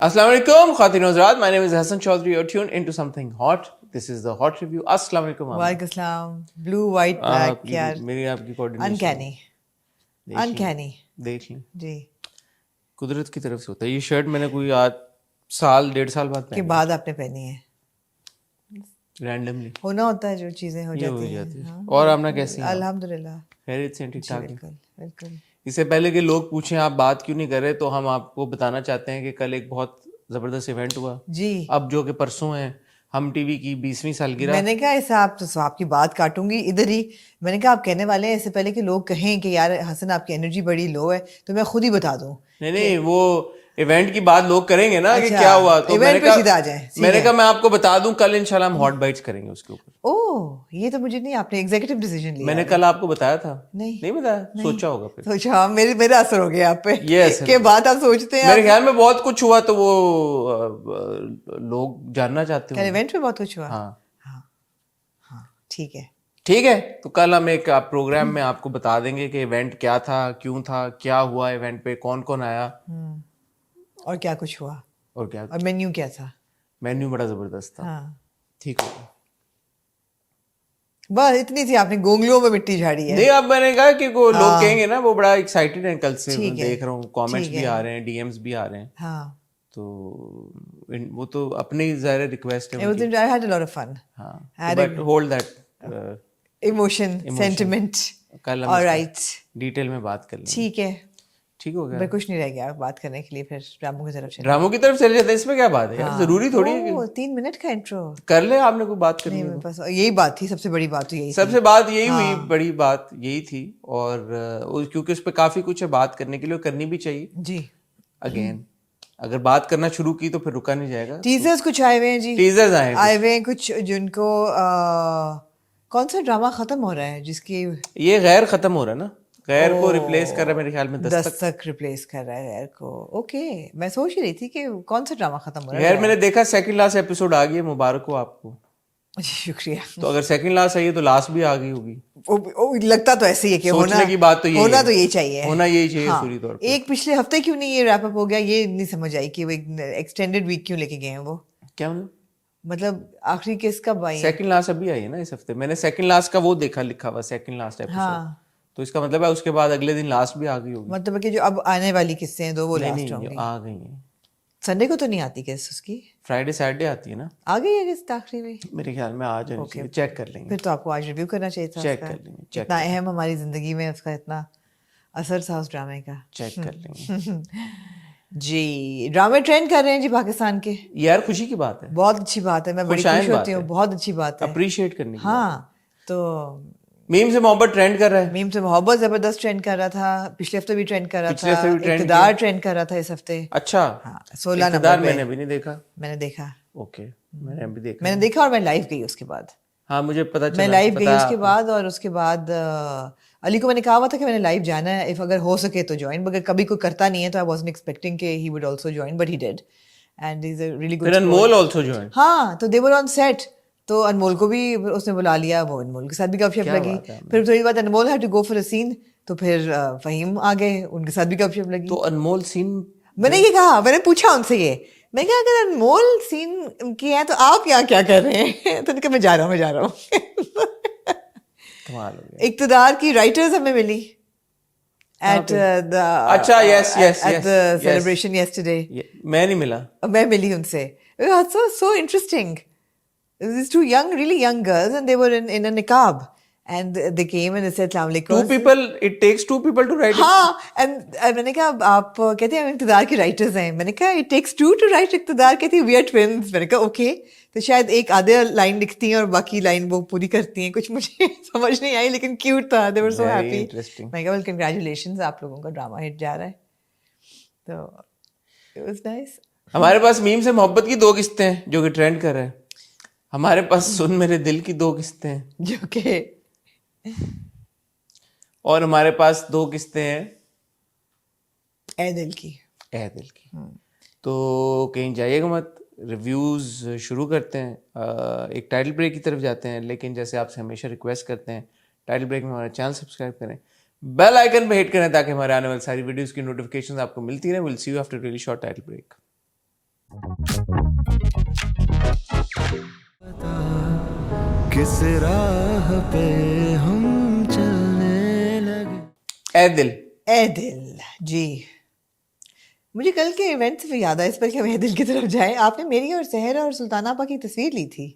Assalamu alaikum, Khatin Hazrat. My name is Hassan Chaudhary. You're tuned into something hot. This is the Hot Review. Assalamu alaikum. وعلیکم السلام. بلو white black یار میری آپ کی coordination انکینی انکینی دیکھ لیں جی قدرت کی طرف سے ہوتا ہے. یہ شرٹ میں نے کوئی سال 1.5 سال بعد کے بعد آپ نے پہنی ہے. رینڈملی ہونا ہوتا ہے جو چیزیں ہو جاتی ہیں. اور آپ نے کیسی ہیں؟ الحمد للہ خیریت سے ٹھیک ٹھاک. بالکل بالکل. اس سے پہلے کہ لوگ پوچھیں آپ بات کیوں نہیں کر رہے تو ہم آپ کو بتانا چاہتے ہیں کہ کل ایک بہت زبردست ایونٹ ہوا جی. اب جو کہ پرسوں ہے ہم ٹی وی کی 20ویں سالگرہ. میں نے کہا اسے آپ کی بات کاٹوں گی ادھر ہی. میں نے کہا آپ کہنے والے ہیں اس سے پہلے کہ لوگ کہیں کہ یار حسن آپ کی انرجی بڑی لو ہے تو میں خود ہی بتا دوں. نہیں وہ ایونٹ کی بات لوگ کریں گے نا کہ کیا ہوا تو میں نے کہا میں آپ کو بتا دوں کل انشاءاللہ ہم ہاٹ بائٹس کریں گے اس کے اوپر. اوہ یہ تو مجھے نہیں آپ نے ایگزیکٹو ڈیسیژن لیا. میں نے کل آپ کو بتایا تھا. نہیں بتایا, سوچا ہوگا پھر. سوچا میرا اثر ہو گیا آپ پہ Yes, کہ بات آپ سوچتے ہیں. میرے خیال میں بہت کچھ ہوا تو وہ لوگ جاننا چاہتے کل ہیں. ایونٹ میں بہت کچھ ہوا. ہاں ہاں ٹھیک ہے ٹھیک ہے. تو کل ہم ایک پروگرام میں آپ کو بتا دیں گے کہ ایونٹ کیا تھا, کیوں تھا, کیا ہوا ایونٹ پہ, کون کون آیا اور کیا کچھ ہوا اور کیا. اور مینیو کیا تھا. مینیو بڑا زبردست تھا. ہاں ٹھیک ہوگا. بس اتنی تھی آپ نے گونگلوں میں مٹی جھاڑی ہے. نہیں اب میں نے کہا کہ لوگ کہیں گے نا وہ بڑا ایکسائٹیڈ ہیں کل سے. دیکھ رہا ہوں کامنٹس بھی آ رہے ہیں, ڈی ایمز بھی آ رہے ہیں. ہاں تو وہ تو اپنی ظاہر ریکویسٹ ہے. I had a lot of fun. ہاں but hold that emotion sentiment. کل ہم آلرائٹ ڈیٹیل میں بات کر لیں گے. ٹھیک ہے. ٹھیک ہو گیا. کچھ نہیں رہ گیا بات کرنے کے لیے. پھر ڈراموں کی طرف چلے. ڈراموں کی طرف چلے جاتے ہیں. اس میں کیا بات ہے یار, ضروری تھوڑی ہے 3 منٹ کا انٹرو کر لیں. آپ نے کوئی بات کرنی ہے بس یہی بات تھی. سب سے بڑی بات تو یہی سب سے بات یہی ہوئی, بڑی بات یہی تھی. اور کیونکہ اس پہ کافی کچھ ہے بات کرنے کے لیے, کرنی بھی چاہیے. جی اگین اگر بات کرنا شروع کی تو پھر رکا نہیں جائے گا. ٹیزرز کچھ آئے ہوئے ہیں. جی ٹیزرز آئے ہوئے ہیں کچھ جن کو کون سا ڈرامہ ختم ہو رہا ہے جس کی یہ غیر ختم ہو رہا ہے نا, غیر کو ریپلیس کر رہا ہے میرے خیال میں دستک ریپلیس کر رہا ہے غیر کو. اوکے میں سوچ رہی تھی کہ کون سا ڈرامہ ختم ہو رہا ہے. غیر میں نے دیکھا سیکنڈ لاسٹ ایپیسوڈ آ گئی ہے, مبارک ہو آپ کو. شکریہ. تو اگر سیکنڈ لاسٹ آئی ہے تو لاسٹ بھی آ گئی ہوگی. لگتا تو ایسے ہی ہے کہ سوچنے کی بات تو یہی ہونا تو یہی چاہیے. ہونا یہی چاہیے سوری طور پہ. ایک پچھلے ہفتے کیوں نہیں یہ ریپ اپ ہو گیا یہ نہیں سمجھ آئی کہ وہ ایکسٹینڈیڈ ویک کیوں لے کے گئے ہیں. وہ کیا مطلب آخری کس کب آئی؟ سیکنڈ لاسٹ ابھی آئی ہے نا اس ہفتے. میں نے سیکنڈ لاسٹ کا وہ دیکھا لکھا ہوا سیکنڈ لاسٹ ایپیسوڈ, تو اس کا مطلب ہے اس کے بعد اگلے دن لاسٹ بھی آ گئی ہوگی. مطلب کہ جو اب آنے والی قصے ہیں 2 وہ لاسٹ ہوں گی. آ گئی ہیں. سنڈے کو تو نہیں آتی کس اس کی؟ فرائیڈے سیٹرڈے آتی ہے نا. آ گئی ہے کس آخری میں میرے خیال میں آ جائے گی. چیک کر لیں گے. پھر تو آپ کو آج ریویو کرنا چاہیے تھا. چیک کر لیں گے. اتنا اہم ہماری زندگی میں اس کا اتنا اثر تھا اس ڈرامے کا. چیک کر لیں گے. جی ڈرامے ٹرینڈ کر رہے ہیں جی پاکستان کے. یار خوشی کی بات ہے, بہت اچھی بات ہے. میں بڑی خوش ہوتی ہوں. بہت اچھی بات ہے, اپریشیٹ کرنی. ہاں تو میم سے محبت ٹرینڈ کر رہا ہے. میم سے محبت زبردست ٹرینڈ کر رہا تھا. پچھلے ہفتے بھی ٹرینڈ کر رہا تھا. اقتدار ٹرینڈ کر رہا تھا اس ہفتے. اچھا 16 نمبر میں نے بھی نہیں دیکھا. میں نے دیکھا. اوکے میں نے بھی دیکھا. میں نے دیکھا اور میں لائیو گئی اس کے بعد. ہاں مجھے پتا چلا. میں لائیو گئی اس کے بعد, اور اس کے بعد علی کو میں نے کہا ہوا تھا کہ میں نے لائیو جانا ہے, اگر ہو سکے تو جوائن. مگر کبھی کوئی کرتا نہیں ہے تو آئی وازنٹ ایکسپیکٹنگ کہ he would also join, but he did and he is a really good. انمول آلسو جوائن. ہاں تو دے ور آن سیٹ, تو انمول کو بھی اس نے بلا لیا. وہ انمول کے ساتھ بھی گپ شپ لگی. پھر تھوڑی بات Anmol had to go for a scene, تو پھر فہیم آ گئے, ان کے ساتھ بھی گپ شپ لگی. تو انمول سین میں نے یہ کہا, میں نے پوچھا ان سے یہ, میں کہا اگر انمول سین کی ہے تو آپ یہاں کیا کر رہے ہیں؟ تو نے کہا میں جا رہا ہوں. اقتدار کی رائٹرز ہمیں ملی ایٹ اچھا yes yes at the celebration yesterday. میں نہیں ملا. میں ملی ان سے. so interesting. These 2 young, really young girls, and they were in a niqab, and they came and they said Assalamu alaikum. 2 people, it takes 2 people to write it. ہاں, and میں نے کہا آپ کہتے ہیں اقتدار کی رائٹرز ہیں. میں نے کہا it takes 2 to write اقتدار. کہتی ہیں we are twins. میں نے کہا اوکے, تو شاید ایک آدھے لائن لکھتی ہیں اور باقی لائن وہ پوری کرتی ہیں. کچھ مجھے سمجھ نہیں آئی لیکن کیوٹ تھا. they were so happy. میں کہا well congratulations, آپ لوگوں کا ڈرامہ ہٹ جا رہا ہے. تو it was nice. ہمارے پاس میم سے محبت کی 2 قسطیں ہیں جو کہ ٹرینڈ کر رہے ہیں. ہمارے پاس سن میرے دل کی 2 قسطیں ہیں جو کہ, اور ہمارے پاس 2 قسطیں ہیں اے دل کی. تو کہیں جائیے گا مت. ریویوز شروع کرتے ہیں. ایک ٹائٹل بریک کی طرف جاتے ہیں, لیکن جیسے آپ سے ہمیشہ ریکویسٹ کرتے ہیں ٹائٹل بریک میں ہمارا چینل سبسکرائب کریں, بیل آئیکن پہ ہٹ کریں تاکہ ہمارے آنے والی ساری ویڈیوز کی نوٹیفکیشن آپ کو ملتی رہیں. Will see you after really short title break. کس راہ پہ ہم چلنے لگے. اے دل. اے دل. جی مجھے کل کے ایونٹ سے یاد آیا اس پر کہ ہم اے دل کی طرف جائیں. آپ نے میری اور سحر اور سلطان آپا کی تصویر لی تھی.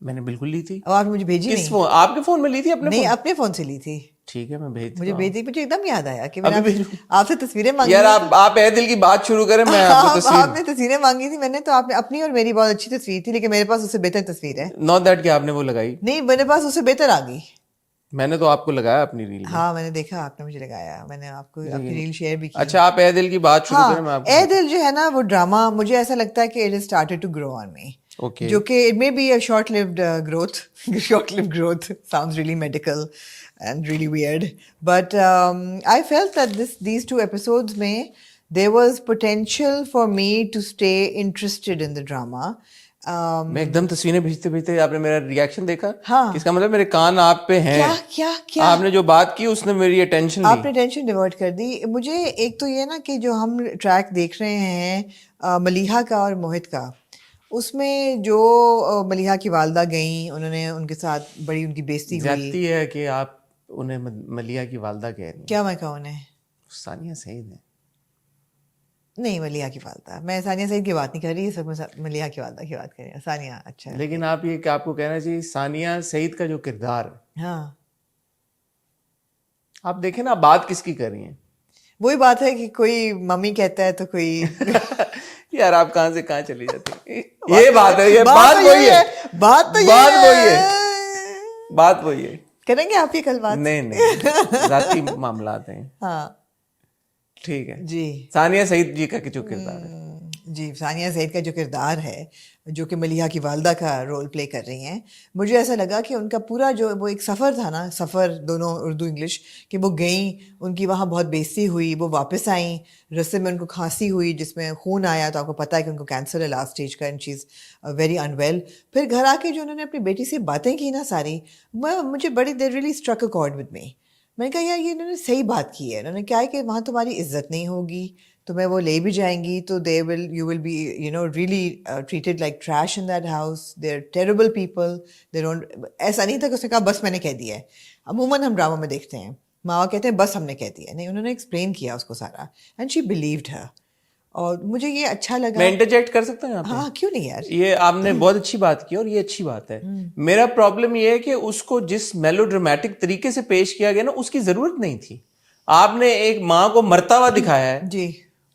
میں نے بالکل لی تھی. اور آپ نے مجھے بھیجی کس نہیں. فون؟ آپ کے فون میں لی تھی؟ اپنے نہیں فون؟ اپنے فون سے لی تھی. ٹھیک ہے میں بھیج مجھے بھیج دی. مجھے ایک دم یاد آیا کہ ابھی میں بھیجوں؟ آپ سے تصویریں مانگی. یار آپ اے دل کی بات شروع کریں, میں آپ کو تصویر. آپ نے تصویریں مانگی تھی میں نے, تو آپ نے اپنی اور میری بہت اچھی تصویر تھی, لیکن میرے پاس اس سے بہتر تصویر ہے. ناٹ دیٹ کہ آپ نے وہ لگائی. نہیں میرے پاس اس سے بہتر آ گئی. میں نے تو آپ کو لگایا اپنی ریل میں. ہاں میں نے دیکھا آپ نے مجھے لگایا, میں نے آپ کو اپنی ریل شیئر بھی کی. اچھا آپ اے دل کی بات شروع کریں. میں آپ اے دل جو ہے نا وہ ڈرامہ مجھے ایسا لگتا ہے کہ it started to grow on me, جو کہ it may be a short lived growth. Short lived growth sounds really medical and really weird, but I felt that these 2 episodes mein there was potential for me to stay interested in the drama. میں ایک دم تصویریں بھیجتے بھیجتے آپ نے میرا reaction دیکھا. ہاں اس کا مطلب میرے کان آپ پہ ہیں. کیا آپ نے جو بات کی اس نے میری اٹینشن لی. آپ نے ٹینشن ڈیورٹ کر دی. مجھے ایک تو یہ نا کہ جو ہم ٹریک دیکھ رہے ہیں ملیحہ کا اور موہت کا, اس میں جو ملیحہ کی والدہ گئیں, انہوں نے ان کے ساتھ بڑی ان کی بےزتی ہوئی. زیادتی ہے کہ آپ انہیں ملیحہ کی والدہ کہہ رہی ہیں. کیا میں کہوں انہیں؟ ثانیہ سعید ہے. نہیں ملیحہ کی والدہ. میں ثانیہ سعید کی بات نہیں کر رہی, سب میں ملیحہ کی والدہ کی بات کر رہی ہوں. ثانیہ اچھا ہے. لیکن آپ یہ کہ آپ کو کہنا چاہیے ثانیہ سعید کا جو کردار ہے, ہاں آپ دیکھیں نا بات کس کی کر رہی ہیں. وہی بات ہے کہ کوئی ممی کہتا ہے تو کوئی یار آپ کہاں سے کہاں چلی جاتی ہیں. یہ بات ہے, یہ بات وہی ہے. بات وہی ہے. کریں گے آپ یہ کل بات. نہیں ذاتی معاملات ہیں. ہاں ٹھیک ہے جی. ثانیہ سعید جی کا جو کردار ہے, جی ثانیہ سعید کا جو کردار ہے, جو کہ ملیحہ کی والدہ کا رول پلے کر رہی ہیں, مجھے ایسا لگا کہ ان کا پورا جو وہ ایک سفر تھا نا, سفر دونوں اردو انگلش, کہ وہ گئیں, ان کی وہاں بہت بےزتی ہوئی, وہ واپس آئیں, رستے میں ان کو کھانسی ہوئی جس میں خون آیا, تو آپ کو پتہ ہے کہ ان کو کینسر ہے لاسٹ اسٹیج کا, and she is very unwell. پھر گھر آ کے جو انہوں نے اپنی بیٹی سے باتیں کی نا ساری, مجھے بڑی دیر really struck a chord with me. میں نے کہا یار یہ انہوں نے صحیح بات کی ہے. انہوں نے کہا ہے کہ وہاں تمہاری عزت نہیں ہوگی, تمہیں وہ لے بھی جائیں گی تو you will be really treated like trash in that house. They're terrible people. They don't, ایسا نہیں تھا کہ اس نے کہا بس میں نے کہہ دیا ہے. عموماً ہم ڈرامہ میں دیکھتے ہیں ماں کہتے ہیں بس ہم نے کہہ دیا. نہیں, انہوں نے ایکسپلین کیا اس کو سارا, اینڈ شی بلیوڈ ہر. اور مجھے یہ اچھا لگا. میں انٹرجیکٹ کر سکتا ہوں یہاں پہ؟ ہاں کیوں نہیں یار, یہ آپ نے بہت اچھی بات کی اور یہ اچھی بات ہے. میرا پرابلم یہ ہے کہ اس کو جس میلو ڈرامیٹک طریقے سے پیش کیا گیا نا, اس کی ضرورت نہیں تھی. آپ نے ایک ماں کو مرتا ہوا دکھایا ہے جی,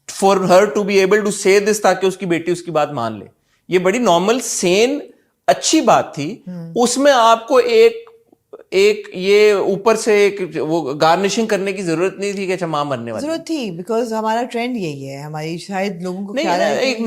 for her to be able to say this, تاکہ اس کی بیٹی اس کی بات مان لے. یہ بڑی نارمل سین اچھی بات تھی. اس میں آپ کو ایک یہ اوپر سے ایک وہ گارنشنگ کرنے کی ضرورت نہیں تھی کہ اچھا ماں مرنے والی. ضرورت تھی بیکاز ہمارا ٹرینڈ یہی ہے, ہماری شاید لوگوں کو نہیں, ایک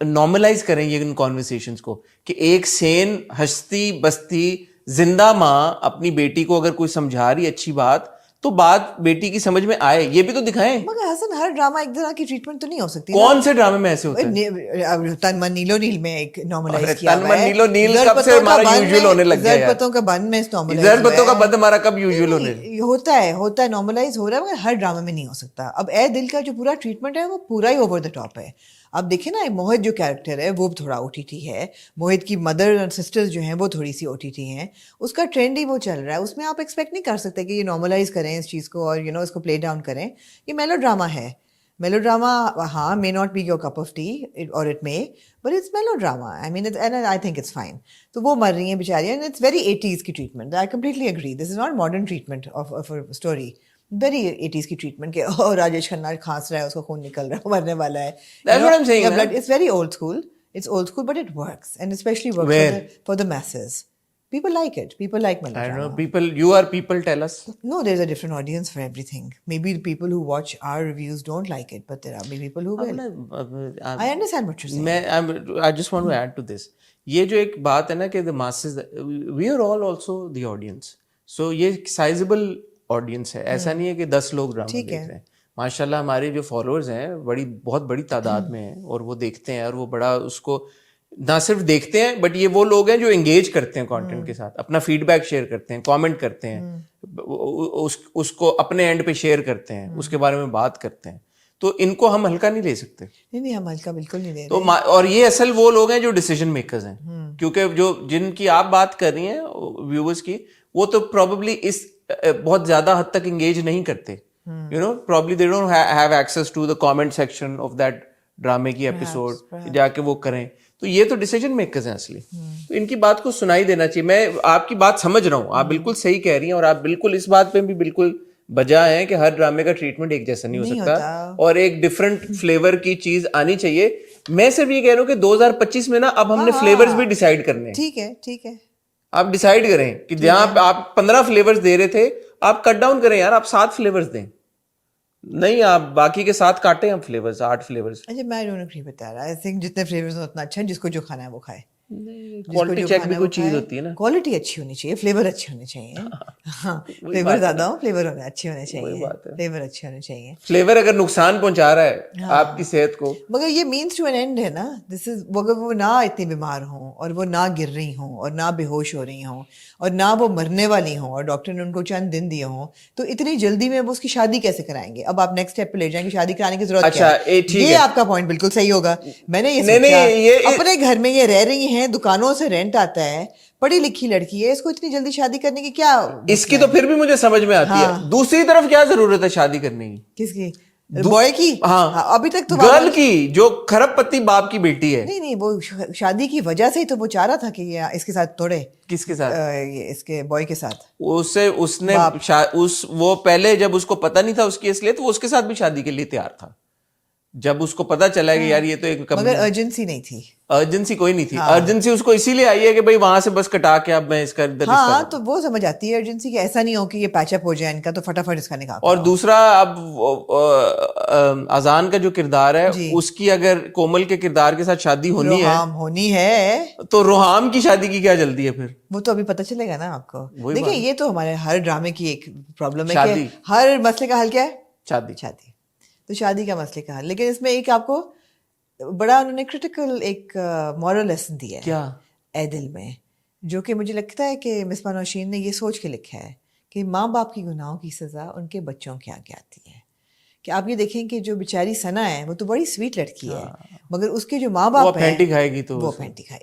نارملائز کریں یہ ان کانورسیشنز کو کہ ایک سین ہستی بستی زندہ ماں اپنی بیٹی کو اگر کوئی سمجھا رہی اچھی بات, تو بات بیٹی کی سمجھ میں آئے, یہ بھی تو دکھائیں. مگر حسن ہر ڈرامہ ایک طرح کی ٹریٹمنٹ تو نہیں ہو سکتی. کون سے ڈرامے میں ایسے ہوتے ہیں؟ تن من نیلو نیل میں ایک نارملائز کیا تن من نیلو نیل کب سے ہمارا یوزول ہونے لگ گیا؟ زرد پتوں کا بند میں نارملائز, زرد پتوں کا بند ہمارا کب یوزول ہونے ہوتا ہے نارملائز ہو رہا ہے, مگر ہر ڈرامے میں نہیں ہو سکتا. اب اے دل کا جو پورا ٹریٹمنٹ ہے وہ پورا ہی اوور دا ٹاپ ہے. اب دیکھیں نا, موہت جو کیریکٹر ہے وہ تھوڑا او ٹی ٹی ہے, موہت کی مدر اور سسٹرز جو ہیں وہ تھوڑی سی او ٹی ٹی ہیں, اس کا ٹرینڈ ہی وہ چل رہا ہے. اس میں آپ ایکسپیکٹ نہیں کر سکتے کہ یہ نارملائز کریں اس چیز کو اور اس کو پلے ڈاؤن کریں. یہ میلو ڈرامہ ہے. میلو ڈرامہ ہاں may not be your cup of tea or it may, but it's melodrama. I mean, and I think it's fine. تو وہ مر رہی ہیں بیچاریاں, and it's very 80s کی treatment. I completely agree. This is not modern treatment of a story. Very 80s کی treatment کہ راجیش کھنہ کھانس رہا ہے, اس کو خون نکل رہا ہے, مرنے والا ہے. That's what I'm saying. It's very old school. It's old school, but it works, and especially works for the masses. People like it. People like melodrama. I don't know. You are people, tell us. No, there's a different audience for everything. Maybe the people who watch our reviews don't like it, but there are people who will. I understand what you're saying. I just want to add to this. یہ جو ایک بات ہے نا کہ the masses, we are all also the audience. So یہ sizable audience ہے. ایسا نہیں ہے کہ 10 لوگ ڈرامہ دیکھ رہے ہیں. ماشاء اللہ ہمارے جو فالوورز ہیں بہت بڑی تعداد میں ہیں, اور وہ دیکھتے ہیں, اور وہ بڑا اس کو نہ صرف دیکھتے ہیں, بٹ یہ وہ لوگ ہیں جو انگیج کرتے ہیں کانٹینٹ کے ساتھ, اپنا فیڈ بیک شیئر کرتے ہیں, کامنٹ کرتے ہیں, اس کو اپنے اینڈ پہ شیئر کرتے ہیں, اس کے بارے میں بات کرتے ہیں. تو ان کو ہم ہلکا نہیں لے سکتے. نہیں ہم ہلکا بالکل نہیں لے رہے. تو اور یہ اصل وہ لوگ ہیں جو ڈیسیژن میکرز ہیں. کیونکہ جو جن کی آپ بات کر رہی ہیں ویورز کی, وہ تو پروبیبلی اس بہت زیادہ حد تک انگیج نہیں کرتے, you know, probably they don't have access to the comment section of that ڈرامے کی ایپیسوڈ, جا کے وہ کریں. تو یہ تو ڈیسیجن میکرز ہیں اصلی, تو ان کی بات کو سنائی دینا چاہیے. میں آپ کی بات سمجھ رہا ہوں, آپ بالکل صحیح کہہ رہی ہیں, اور آپ بالکل اس بات پہ بھی بالکل بجا ہیں کہ ہر ڈرامے کا ٹریٹمنٹ ایک جیسا نہیں ہو سکتا, اور ایک ڈفرنٹ فلیور کی چیز آنی چاہیے. میں صرف یہ کہہ رہا ہوں کہ 2025 میں نا اب ہم نے فلیورز بھی ڈیسائیڈ کرنے ہیں. ٹھیک ہے, ٹھیک ہے, آپ ڈیسائیڈ کریں کہ جہاں آپ 15 فلیورز دے رہے تھے, آپ کٹ ڈاؤن کریں یار, آپ 7 فلیورز دیں. نہیں, آپ باقی کے ساتھ کاٹیں ہم فلیورز, 8 فلیورز. اچھا, میں don't agree with that. I think جتنے فلیورز اتنا اچھا ہے, جس کو جو کھانا ہے وہ کھائے. کوالٹی چیک بھی کوئی چیز ہوتی ہے نا, کوالٹی اچھی ہونی چاہیے, فلیور اچھے ہونے چاہیے. ہاں, فلیور زیادہ ہو, فلیور اچھے ہونے چاہیے, فلیور اچھے ہونے چاہیے. فلیور اگر نقصان پہنچا رہا ہے آپ کی صحت کو, مگر یہ مینس ٹو این اینڈ ہے نا. دس از, اگر وہ نہ اتنی بیمار ہوں, اور وہ نہ گر رہی ہوں, اور نہ بے ہوش ہو رہی ہوں, اور نہ وہ مرنے والی ہوں, اور ڈاکٹر نے ان کو چند دن دیے ہوں, تو اتنی جلدی میں وہ اس کی شادی کیسے کرائیں گے؟ اب آپ نیکسٹ اسٹیپ پہ لے جائیں گے, شادی کرانے کی ضرورت کیا ہے؟ یہ آپ کا پوائنٹ بالکل صحیح ہوگا. میں نے یہ سوچا, اپنے گھر میں یہ رہ رہی ہیں, دکانوں سے رینٹ آتا ہے, پڑھی لکھی لڑکی ہے, اس کو اتنی جلدی شادی کرنے کی کیا؟ اس کی تو پھر بھی مجھے سمجھ میں آتی ہے. دوسری طرف کیا ضرورت ہے شادی کرنے کی؟ کس کی؟ بوائے کی؟ ہاں, ابھی تک تو گرل کی, جو کھرب پتی باپ کی بیٹی ہے. نہیں, وہ شادی کی وجہ سے ہی تو وہ چاہ رہا تھا کہ یہ اس کے ساتھ توڑے. کس کے ساتھ؟ اس کے بوائے کے ساتھ. اس نے وہ پہلے جب اس کو پتہ نہیں تھا اس کی اصلیت, وہ اس کے ساتھ بھی شادی کے لیے تیار تھا. جب اس کو پتا چلا کہ یار یہ تو ایک, مگر ارجنسی نہیں تھی. ارجنسی کوئی نہیں تھی. ارجنسی اس کو اسی لیے آئی ہے کہ بھائی وہاں سے بس کٹا کے اب میں اس کا, ہاں, تو وہ سمجھ آتی ہے ارجنسی کہ ایسا نہیں ہو کہ یہ پیچ اپ ہو جائے ان کا, تو فٹافٹ اس کا نکاح. اور دوسرا, اب اذان کا جو کردار ہے, اس کی اگر کومل کے کردار کے ساتھ شادی ہونی ہے تو روحام کی شادی کی کیا جلدی ہے پھر؟ وہ تو ابھی پتہ چلے گا نا آپ کو. دیکھیں, یہ تو ہمارے ہر ڈرامے کی ایک پرابلم ہے کہ ہر مسئلے کا حل کیا ہے؟ شادی. تو شادی کا مسئلے کا حل. لیکن اس میں ایک آپ کو بڑا انہوں نے کریٹیکل ایک مورل لیسن دیا ہے کیا اے دل میں, جو کہ مجھے لگتا ہے کہ مصباح نوشین نے یہ سوچ کے لکھا ہے کہ ماں باپ کی گناہوں کی سزا ان کے بچوں کے آگے آتی ہے. کہ آپ یہ دیکھیں کہ جو بیچاری ثنا ہے, وہ تو بڑی سویٹ لڑکی ہے, مگر اس کے جو ماں باپ ہیں, وہ پینٹی کھائے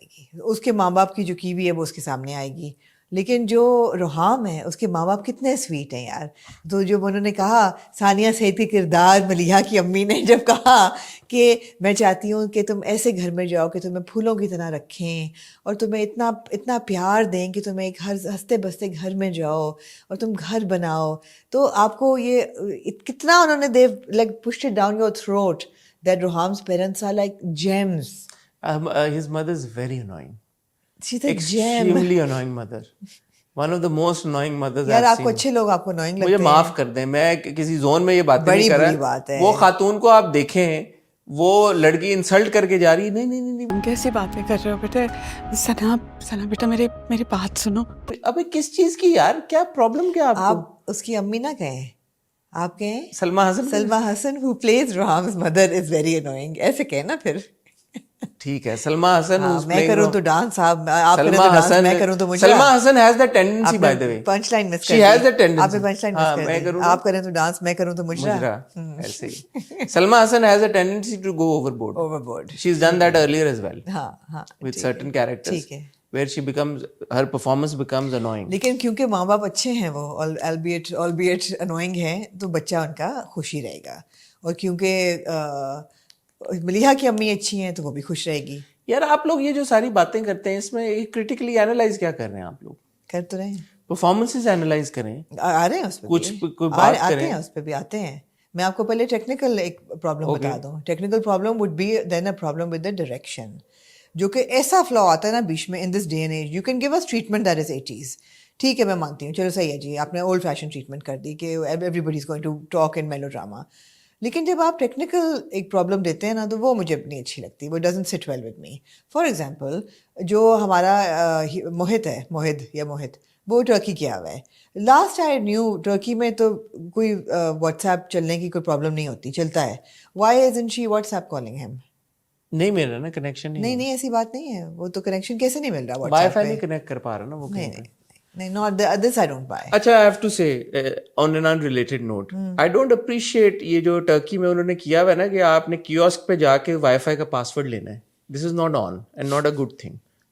گی. اس کے ماں باپ کی جو کیوی ہے وہ اس کے سامنے آئے گی. لیکن جو روحام ہے, اس کے ماں باپ کتنے سویٹ ہیں یار. تو جو انہوں نے کہا, ثانیہ سعید کے کردار ملیحہ کی امی نے جب کہا کہ میں چاہتی ہوں کہ تم ایسے گھر میں جاؤ کہ تمہیں پھولوں کی طرح رکھیں, اور تمہیں اتنا پیار دیں کہ تمہیں ایک ہنستے بستے گھر میں جاؤ اور تم گھر بناؤ, تو آپ کو یہ کتنا انہوں نے they like pushed it down your throat that روحام's parents are like gems. His mother is very annoying. She's a extremely annoying mother. One of the most annoying mothers یار, I've آپ کو seen. اچھے لوگ آپ کو annoying لگتے ہیں. مجھے معاف کر دیں, میں کسی زون میں یہ باتیں نہیں کر رہا. وہ خاتون کو آپ دیکھیں, وہ لڑکی انسلٹ کر کے جا رہی, نہیں کیسی باتیں کر رہے ہو بیٹے؟ ثنا بیٹا میری بات سنو. ابھی کس چیز کی یار, کیا پرابلم کیا آپ کو؟ اس کی امی نہ کہیں, آپ کہیں سلما حسن who plays روحام's mother is very annoying, ایسے کہیں نا پھر. ٹھیک ہے, سلما حسن میں کروں تو ڈانس, آپ کریں تو ڈانس, میں کروں تو مجھے. Salma Hassan has the tendency by the way. Punch line miss کر She has the tendency. آپ پنچ لائن مس کر دیں, آپ کریں تو ڈانس, میں کروں تو مجرا. ایسے ہی سلما Hassan has a tendency to go overboard. She's done that earlier as well. ہاں, with certain characters. ٹھیک ہے, where she becomes, her performance becomes annoying. لیکن کیونکہ ماں باپ اچھے ہیں, وہ albeit annoying ہیں, تو بچہ ان کا خوشی رہے گا. اور کیونکہ ملیحہ کی امی اچھی ہیں تو وہ بھی خوش رہے گی. یار, آپ لوگ یہ جو ساری باتیں کرتے ہیں, اس میں کریٹیکلی اینالائز کیا کر رہے ہیں آپ لوگ؟ کر تو رہے ہیں, پرفارمنسز اینالائز کریں, آ رہے ہیں اس پہ, کچھ کوئی بات آتے ہیں اس پہ بھی آتے ہیں. میں آپ کو پہلے ٹیکنیکل ایک پرابلم بتا دوں. Technical problem would be then a problem with the direction, جو کہ ایسا فلو آتا ہے نا بیچ میں. In this day and age you can give us treatment that is 80s. ٹھیک ہے, میں مانتی ہوں, چلو صحیح ہے جی, آپ نے اولڈ فیشن ٹریٹمنٹ کر دی کہ everybody is going to talk in melodrama. لیکن جب آپ ٹیکنیکل ایک پرابلم دیتے ہیں نا, تو وہ مجھے نہیں اچھی لگتی, وہ doesn't suit well with me. For example, جو ہمارا موہت, وہ ٹرکی کیا ہوا ہے. لاسٹ آئی نیو ٹرکی میں تو کوئی واٹس ایپ چلنے کی کوئی پرابلم نہیں ہوتی, چلتا ہے. Why isn't she WhatsApp calling ہم؟ نہیں مل رہا نا کنیکشن. نہیں, ایسی بات نہیں ہے, وہ تو کنیکشن کیسے نہیں مل رہا, وائی فائی نہیں کنیکٹ کر پا رہا نا وہ. نہیں, not this I don't buy. اچھا, I have to say on an unrelated note, I don't appreciate یہ جو ٹرکی میں انہوں نے کیا ہوا ہے نا کہ آپ نے کیوسک پہ جا کے وائی فائی کا پاسورڈ لینا ہے. This is not on and not a good thing.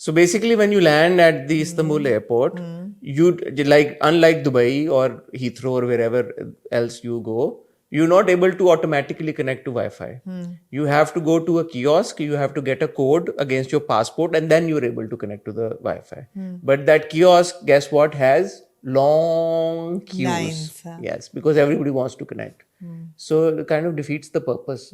So basically, when you land at the Istanbul airport, you like, unlike Dubai or Heathrow or wherever else you go, you're not able to automatically connect to Wi-Fi. You have to go to a kiosk, you have to get a code against your passport, and then you're able to connect to the Wi-Fi. But that kiosk, guess what, has long queues. Lines, huh? Yes, because everybody wants to connect. So it kind of defeats the purpose.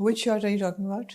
Which shot are you talking about?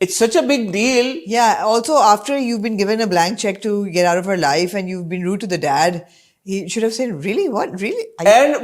It's such a big deal. Yeah, also after you've been given a blank check to get out of her life and you've been rude to the dad, he should have said, really? What? Really? And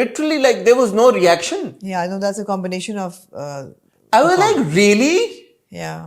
literally like there was no reaction. Yeah, I know that's a combination of I was like, really? yeah.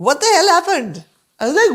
What the hell happened? I was like,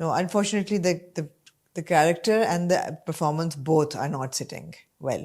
No, unfortunately, the character and the performance both are not sitting well.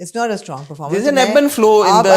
It's not a strong performance. There's an ebb and flow in the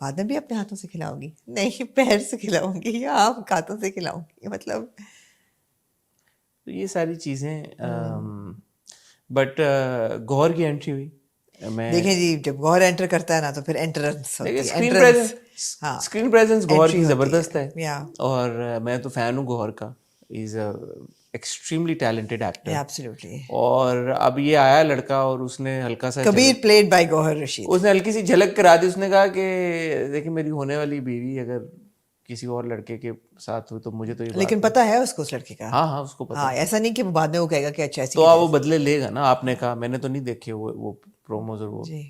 بعد میں بھی اپنے ہاتھوں سے کھلاؤں گی, نہیں پیر سے کھلاؤں گی یا آپ ہاتھوں سے کھلاؤں گی, مطلب یہ ساری چیزیں. بٹ گوہر کی انٹری ہوئی, میں دیکھیں جی جب گوہر انٹر کرتا ہے نا تو پھر انٹرنس ہوتی ہے, اسکرین entrance. پریزنس, ہاں اسکرین پریزنس گوہر entry کی ہوتی زبردست ہے, yeah. اور میں تو فین ہوں گوہر کا. از اے ایکسٹریملی ٹیلنٹڈ ایکٹر. Absolutely. اور اب یہ آیا لڑکا اور اس نے ہلکا سا کبیر played by گوہر رشید. اس نے ہلکی سی جھلک کرا دی. اس نے کہا کہ دیکھیں میری ہونے والی بیوی اگر کسی اور لڑکے کے ساتھ ہوئی تو مجھے تو یہ لیکن پتہ ہے اس کو اس لڑکے کا. ہاں اس کو پتا. ہاں ایسا نہیں کہ بعد میں وہ کہے گا کہ اچھا ایسی تو اب وہ بدلے لے گا نا. آپ نے کہا, میں نے تو نہیں دیکھے وہ پروموز اور وہ, جی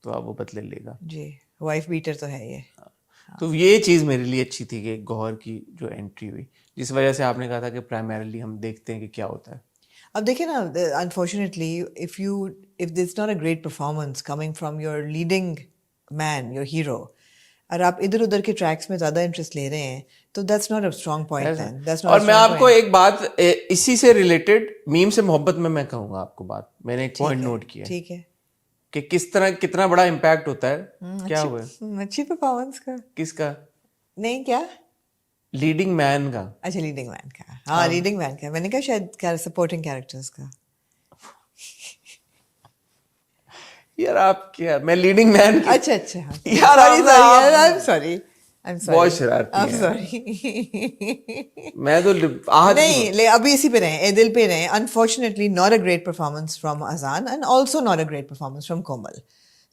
تو اب وہ بدلے لے گا. جی وائف بیٹر تو ہے یہ. تو یہ چیز میرے لیے اچھی تھی کہ گوہر کی جو انٹری ہوئی, جس وجہ سے آپ نے کہا تھا کہ پرائمریلی ہم دیکھتے ہیں کہ کیا ہوتا ہے. اب دیکھیں نا, unfortunately if there's not a great performance coming from your leading man, your hero, اور آپ ادھر ادھر کے ٹریکس میں زیادہ انٹرسٹ لے رہے ہیں تو that's not a strong point then. That's not a اور میں strong آپ کو point. ایک بات اسی سے ریلیٹڈ میم سے محبت میں کہوں گا آپ کو بات. میں نے ایک پوائنٹ نوٹ کیا ٹھیک ہے کہ کس طرح کتنا بڑا امپیکٹ ہوتا ہے. کیا ہوا ہے, اچھی پرفارمنس کا کس کا, نہیں کیا لیڈنگ مین کا. اچھا لیڈنگ مین کا, ہاں لیڈنگ مین کا, میں نے کہا شاید سپورٹنگ کیریکٹرز کا. یار آپ کیا, میں لیڈنگ مین اچھا اچھا یار سوری بہت شرارتی میں تو نہیں, ابھی اسی پہ رہے, اے دل پہ رہے. Unfortunately not a great performance from Azaan and also not a great performance from Komal.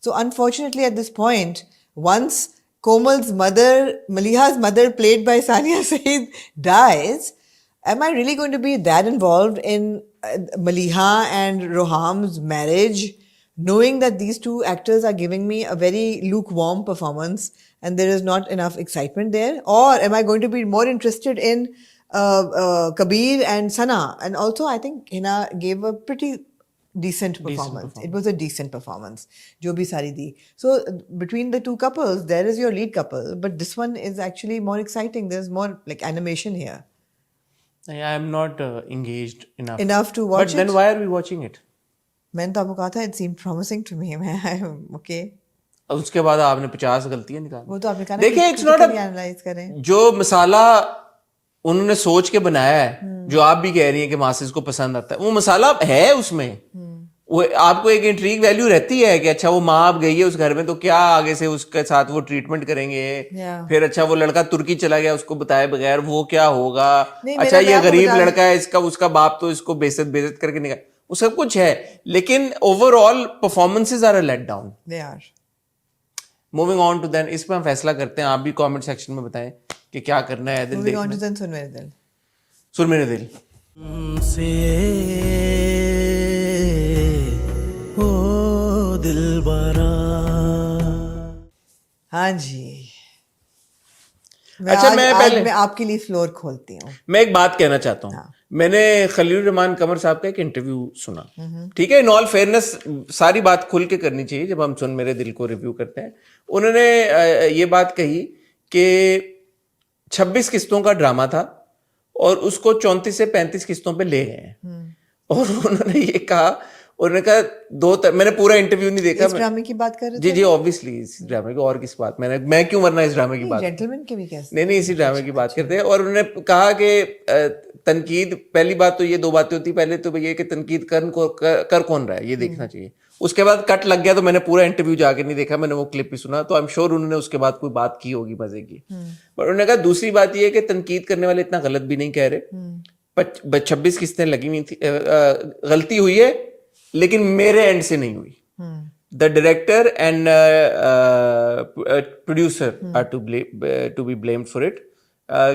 So unfortunately at this point once Komal's mother, Maliha's mother played by Sania Saeed dies, am I really going to be that involved in Maliha and Roham's marriage, knowing that these two actors are giving me a very lukewarm performance and there is not enough excitement there? Or am I going to be more interested in Kabir and Sana? And also I think Hina gave a pretty decent performance. It was a decent performance jo bhi sari di. So between the two couples there is your lead couple, but this one is actually more exciting. There's more like animation here. I am not engaged enough to watch but then why are we watching it? میں نے تو آپ کو کہا تھا it seemed promising to me. okay اس کے بعد آپ نے 50 غلطیاں نکالی. وہ تو آپ نے کہا دیکھیں اٹس ناٹ انالائز کریں. جو مسالہ انہوں نے سوچ کے بنایا ہے, جو آپ بھی کہہ رہی ہیں کہ ماسز کو پسند آتا ہے, وہ مسالہ ہے اس میں. وہ آپ کو ایک انٹریگ ویلیو رہتی ہے کہ اچھا وہ ماں اب گئی ہے اس گھر میں تو کیا آگے سے اس کے ساتھ وہ ٹریٹمنٹ کریں گے. پھر اچھا وہ لڑکا ترکی چلا گیا اس کو بتائے بغیر, وہ کیا ہوگا. اچھا یہ غریب لڑکا ہے, اس کا باپ تو اس کو بےعزت کر کے نکال, وہ سب کچھ ہے. لیکن overall performances are a let down. Moving on to then, اس پہ ہم فیصلہ کرتے ہیں. آپ بھی کامنٹ سیکشن میں بتائیں کہ کیا کرنا ہے. دل دیکھنا, سن میرے دل سے او دل برا. ہاں جی, اچھا میں آپ کے لیے فلور کھولتی ہوں. میں ایک بات کہنا چاہتا ہوں. میں نے خلیل الرحمان قمر صاحب کا ایک انٹرویو سنا, ٹھیک ہے, ان آل فیئرنس ساری بات کھل کے کرنی چاہیے جب ہم سن میرے دل کو ریویو کرتے ہیں. انہوں نے یہ بات کہی کہ 26 قسطوں کا ڈرامہ تھا اور اس کو 34 سے 35 قسطوں پہ لے گئے ہیں. اور انہوں نے یہ کہا, انہوں نے کہا میں نے پورا انٹرویو نہیں دیکھا. اس ڈرامے کی بات کر رہے تھے؟ جی اوبویسلی اس ڈرامے کی, اور کس بات میں کیوں ورنہ اس ڈرامے کی بات, جینٹلمین کے بھی نہیں اسی ڈرامے کی بات کرتے ہیں. اور انہوں نے کہا کہ تنقید, پہلی بات تو یہ دو باتیں ہوتی, پہلے تو یہ کہ تنقید کر کون رہا ہے یہ دیکھنا چاہیے. اس کے بعد کٹ لگ گیا تو میں نے پورا انٹرویو جا کے نہیں دیکھا, میں نے وہ کلپ ہی سنا, تو آئی ایم شیور انہوں نے اس کے بعد کوئی بات کی ہوگی مزے کی. پر انہوں نے کہا دوسری بات یہ ہے کہ تنقید کرنے والے اتنا غلط بھی نہیں کہہ رہے. 26 قسطیں لگی ہوئی تھی, غلطی ہوئی ہے لیکن میرے اینڈ سے نہیں ہوئی. The director and producer are to be blamed for it,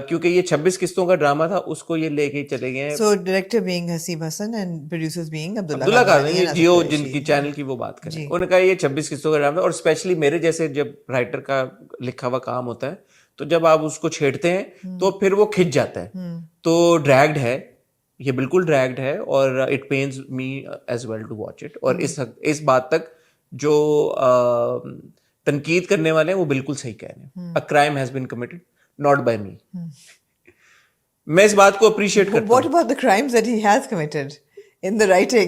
کیونکہ یہ 26 قسطوں کا ڈرامہ تھا, اس کو یہ لے کے چلے گئے ہیں. So director being Haseeb Hassan and producers being Abdullah Qadri, Geo جن کی چینل کی وہ بات کریں. انہوں نے کہا یہ 26 قسطوں کا ڈرامہ, اور اسپیشلی میرے جیسے جب رائٹر کا لکھا ہوا کام ہوتا ہے تو جب آپ اس کو چھیڑتے ہیں تو پھر وہ کھنچ جاتا ہے. تو ڈریگڈ ہے, یہ بالکل ڈریگڈ ہے, اور it pains me as well to watch it. اور اس بات تک جو تنقید کرنے والے ہیں وہ بالکل صحیح کہہ رہے ہیں. A crime has been committed, not by me. میں اس بات کو اپریشیٹ کرتا ہوں. What about the crimes that he has committed? in the writing.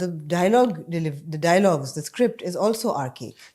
the dialogues, the script is also archaic.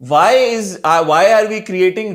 why are we creating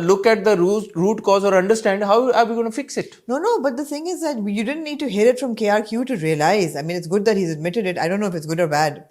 look at the root cause or understand, how are we going to fix it? No, but the thing is that you didn't need to hear it from KRQ to realize. I mean, it's good that he's admitted it. I don't know if it's good or bad.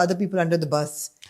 other people under the bus.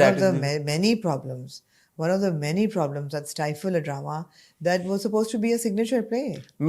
that the is- many problems. One of the many problems that stifle a drama that was supposed to be a signature play.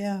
Yeah.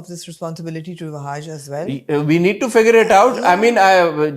of this responsibility to Wahaj as well? We need to figure it out. I mean,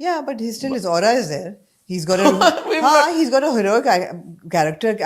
Yeah, but he still, his aura is there. He's got he's got a heroic character.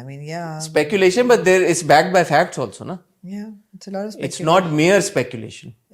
I mean, yeah, speculation, but there is backed by facts also, na? yeah, it's a lot of It's speculation. not mere speculation.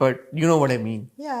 but you know what I mean. Yeah,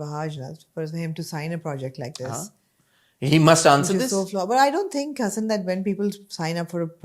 Wahaj now, for him to sign a project like this. He must answer Which is this. so flawed. But I don't think, Hassan, that when people sign up for a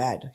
bad.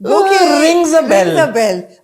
Rings a bell.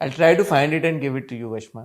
I'll try to find it and give it to you, Vashma.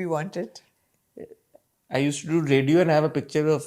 we want it? I used to do radio and I have a picture of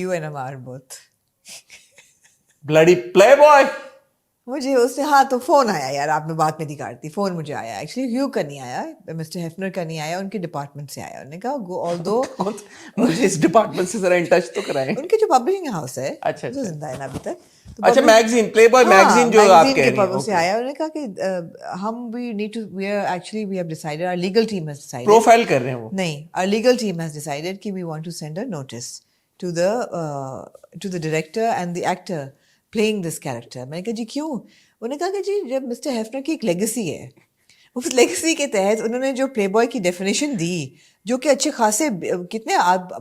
you and Amar both. Bloody playboy. مجھے اس نے ہاں تو phone آیا یار, آپ نے بات میری کاٹ دی, فون مجھے آیا ایکچولی ہیو کا نہیں آیا, مسٹر ہیفنر کا نہیں آیا, ان کے ڈپارٹمنٹ سے آیا. انہوں نے کہا گو آل دو مجھے اس ڈپارٹمنٹ سے ذرا ان ٹچ تو کرائیں. ان کے جو پبلشنگ ہاؤس ہے اچھا جو زندہ ہے نا ابھی تک, اچھا میگزین پلے بوائے میگزین جو آپ کہہ رہی ہیں سے آیا. انہوں نے کہا کہ ہم we need to we are actually we have decided, our legal team has decided, profile کر رہے ہیں وہ نہیں our legal team has decided کہ we want to send a notice to the director and the actor playing this character. میں نے کہا جی کیوں؟ انہوں نے کہا کہ جی جب مسٹر ہیفنر کی ایک لیگسی ہے, اس لیگسی کے تحت انہوں نے جو پلے بوائے کی ڈیفینیشن دی, جو کہ اچھے خاصے کتنے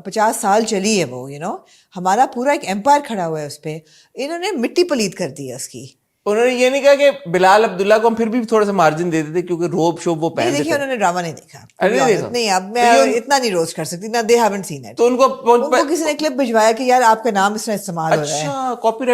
50 سال چلی ہے وہ, ہمارا پورا ایک امپائر کھڑا ہوا ہے اس پہ, انہوں نے مٹی پلید کر دی ہے اس کی. انہوں نے یہ نہیں کہا کہ بلال عبداللہ کو ہم پھر بھی تھوڑا سا مارجن دے دیتے کیونکہ روب شوب وہ پہن دیکھیے انہوں نے ڈرامہ نہیں دیکھا, نہیں اب میں اتنا نہیں روسٹ کر سکتی نا, دے ہیونٹ سین اٹ. تو ان کو کسی نے کلپ بھجوایا کہ یار آپ کا نام اس میں استعمال ہو رہا ہے, اچھا کاپی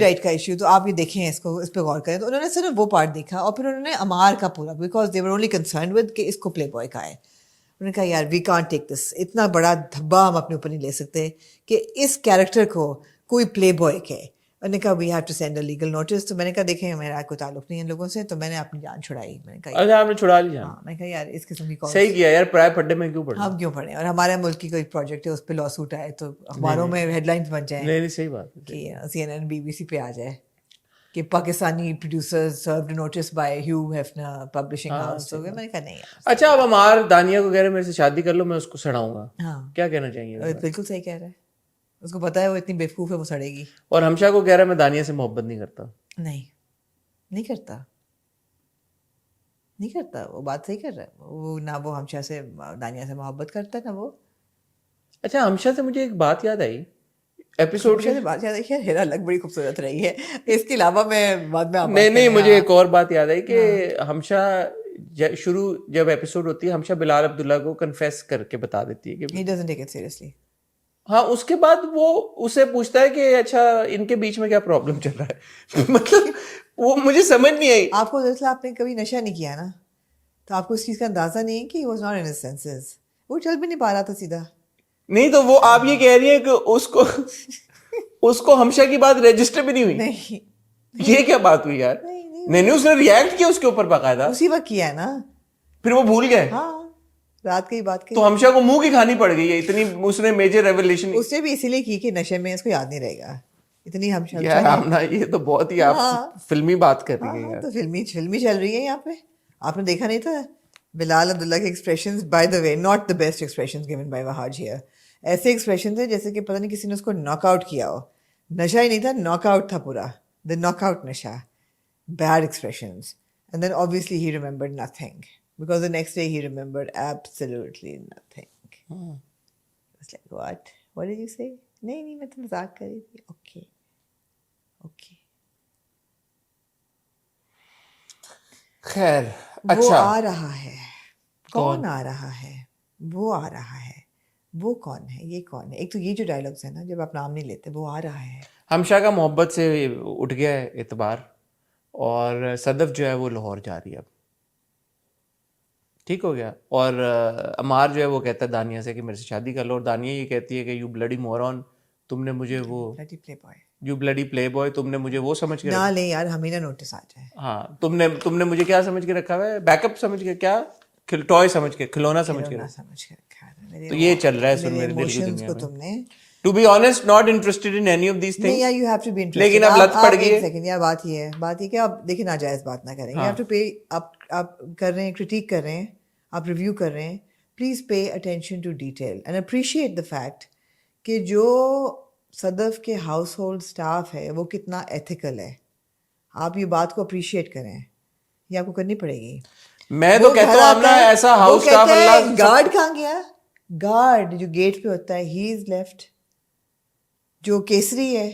رائٹ کا ایشو, تو آپ یہ دیکھیں اس کو, اس پہ غور کریں. تو انہوں نے صرف وہ پارٹ دیکھا اور پھر انہوں نے امار کا پورا, because they were only concerned with کہ اس کو پلے بوائے کا ہے. انہوں نے کہا یار وی کانٹ ٹیک دس, اتنا بڑا دھبا ہم اپنے اوپر نہیں لے سکتے کہ اس کیریکٹر کو کوئی پلے بوائے کہے. انہوں نے کہا we have to send a legal notice. تو میں نے کہا دیکھیں میرا کوئی تعلق نہیں ہے ان لوگوں سے, تو میں نے اپنی جان چھڑائی. میں نے کہا اچھا آپ نے چھڑا لیا. ہاں میں نے کہا یار اس قسم کی کال صحیح کیا یار, پرائے پڈے میں کیوں پڑھنا, ہم کیوں پڑھیں, اور ہمارے ملک کی کوئی پروجیکٹ ہے اس پہ لا سوٹ آئے تو اخباروں میں ہیڈ لائنس بن جائیں. نہیں صحیح بات کہ CNN BBC پہ آ جائے کہ Pakistani producers served notice by Hugh Hefner publishing house. تو میں نے کہا نہیں یار. اچھا اب عمار دانیہ کو کہہ رہے میرے سے شادی کر لو, میں اس کو سڑاؤں گا, ہاں کیا کہنا چاہیے؟ بالکل صحیح کہہ رہا ہے, اس کو پتا ہے وہ اتنی بیوقوف ہے وہ سڑے گی. اور ہمشا کو کہہ رہا ہے میں دانیہ سے محبت نہیں کرتا. نہیں کرتا, نہیں کرتا, وہ بات صحیح کر رہا ہے وہ, نہ وہ ہمشا سے دانیہ سے محبت کرتا ہے نہ وہ. اچھا ہمشا سے مجھے ایک بات یاد آئی, ایپیسوڈ سے بات یاد ہے, ہیرا الگ بڑی خوبصورت رہی ہے, اس کے علاوہ میں بعد میں نہیں مجھے ایک اور بات یاد آئی کہ ہمشا شروع جب ایپیسوڈ ہوتی ہے ہمشا بلال عبداللہ کو کنفیس کر کے بتا دیتی ہے کہ he doesn't take it seriously. ہاں, اس کے بعد وہ اسے پوچھتا ہے کہ اچھا ان کے بیچ میں کیا پرابلم چل رہا ہے. مطلب وہ مجھے سمجھ نہیں آئی. آپ کو دراصل آپ نے کبھی نشہ نہیں کیا نا, تو آپ کو اس چیز کا اندازہ نہیں ہے کہ he was not in his senses, وہ چل بھی نہیں پا رہا تھا سیدھا. نہیں تو وہ آپ یہ کہہ رہی ہیں کہ اس کو ہمشا کی بات رجسٹر بھی نہیں ہوئی. نہیں یہ کیا بات ہوئی یار؟ نہیں اس نے ریئیکٹ کیا اس کے اوپر باقاعدہ, اسی وقت کیا ہے نا, پھر وہ بھول گئے. ہاں رات کی بات کی. تو ہمشا کو منہ کی کھانی پڑ گئی ہے اتنی, اس نے میجر ریولیشن اس نے بھی اسی لیے کی کہ نشے میں اس کو یاد نہیں رہے گا اتنی. ہمشا یار آمنہ یہ تو بہت ہی آپ فلمی بات کر رہی ہیں. تو فلمی چل رہی ہے یہاں پہ, آپ نے دیکھا نہیں تھا بلال عبداللہ کے expressions, by the way not the best expressions given by Wahaj here. ایسے ایکسپریشن تھے جیسے کہ پتہ نہیں کسی نے اس کو ناک آؤٹ کیا ہو. نشہ ہی نہیں تھا, ناک آؤٹ تھا پورا, دا ناک آؤٹ نشہ. Bad expressions. And then obviously he remembered nothing because the next day he remembered absolutely nothing. It's like what did you say? نہیں میں تو مذاق کر رہی تھی. اوکے خیر. وہ آ رہا ہے, کون آ رہا ہے, وہ آ رہا ہے, وہ کون ہے, یہ کون ہے. ایک تو یہ جو ڈائلاگس ہے نا جب آپ نام نہیں لیتے, وہ آ رہا ہے. ہمشا کا محبت سے اٹھ گیا ہے اعتبار, اور صدف جو ہے وہ لاہور جا رہی ہے اب, ٹھیک ہو گیا. اور عمار جو ہے وہ کہتا ہے دانیہ سے کہ میرے سے شادی کر لو, اور دانیہ یہ کہتی ہے کہ یو بلڈی مورون, تم نے مجھے وہ یو بلڈی پلے بوائے, تم نے مجھے وہ سمجھ کے نہ لے یار, ہمیں نہ نوٹس آ جائے. ہاں تم نے مجھے کیا سمجھ کے رکھا ہوا ہے, بیک اپ سمجھ کے, کیا ٹوائے سمجھ کے, کھلونا سمجھ کے رکھا ہے. تو یہ چل رہا ہے سن میرے دل کی ایموشنز دنیا کو میں. تم نے to be honest not interested in any of these نہیں تھنگس, یار you have to be interested. لیکن اب لت پڑ گئی ہے. سیکنڈ یار بات یہ ہے کہ آپ دیکھیں ناجائز بات نہ کریں. یو ہیو ٹو پے, آپ کر رہے ہیں, کرٹیک کر رہے ہیں, آپ ریویو کر رہے ہیں, please pay attention to detail and appreciate the fact کہ جو صدف کے ہاؤس ہولڈ اسٹاف ہے وہ کتنا ایتھیکل ہے. آپ یہ بات کو اپریشیٹ کریں, یہ آپ کو کرنی پڑے گی. میں تو کہتا ہوں آمنہ ایسا ہاؤس اسٹاف اللہ. گارڈ کہاں گیا, گارڈ جو گیٹ پہ ہوتا ہے, ہی از لیفٹ. جو کیسری ہے,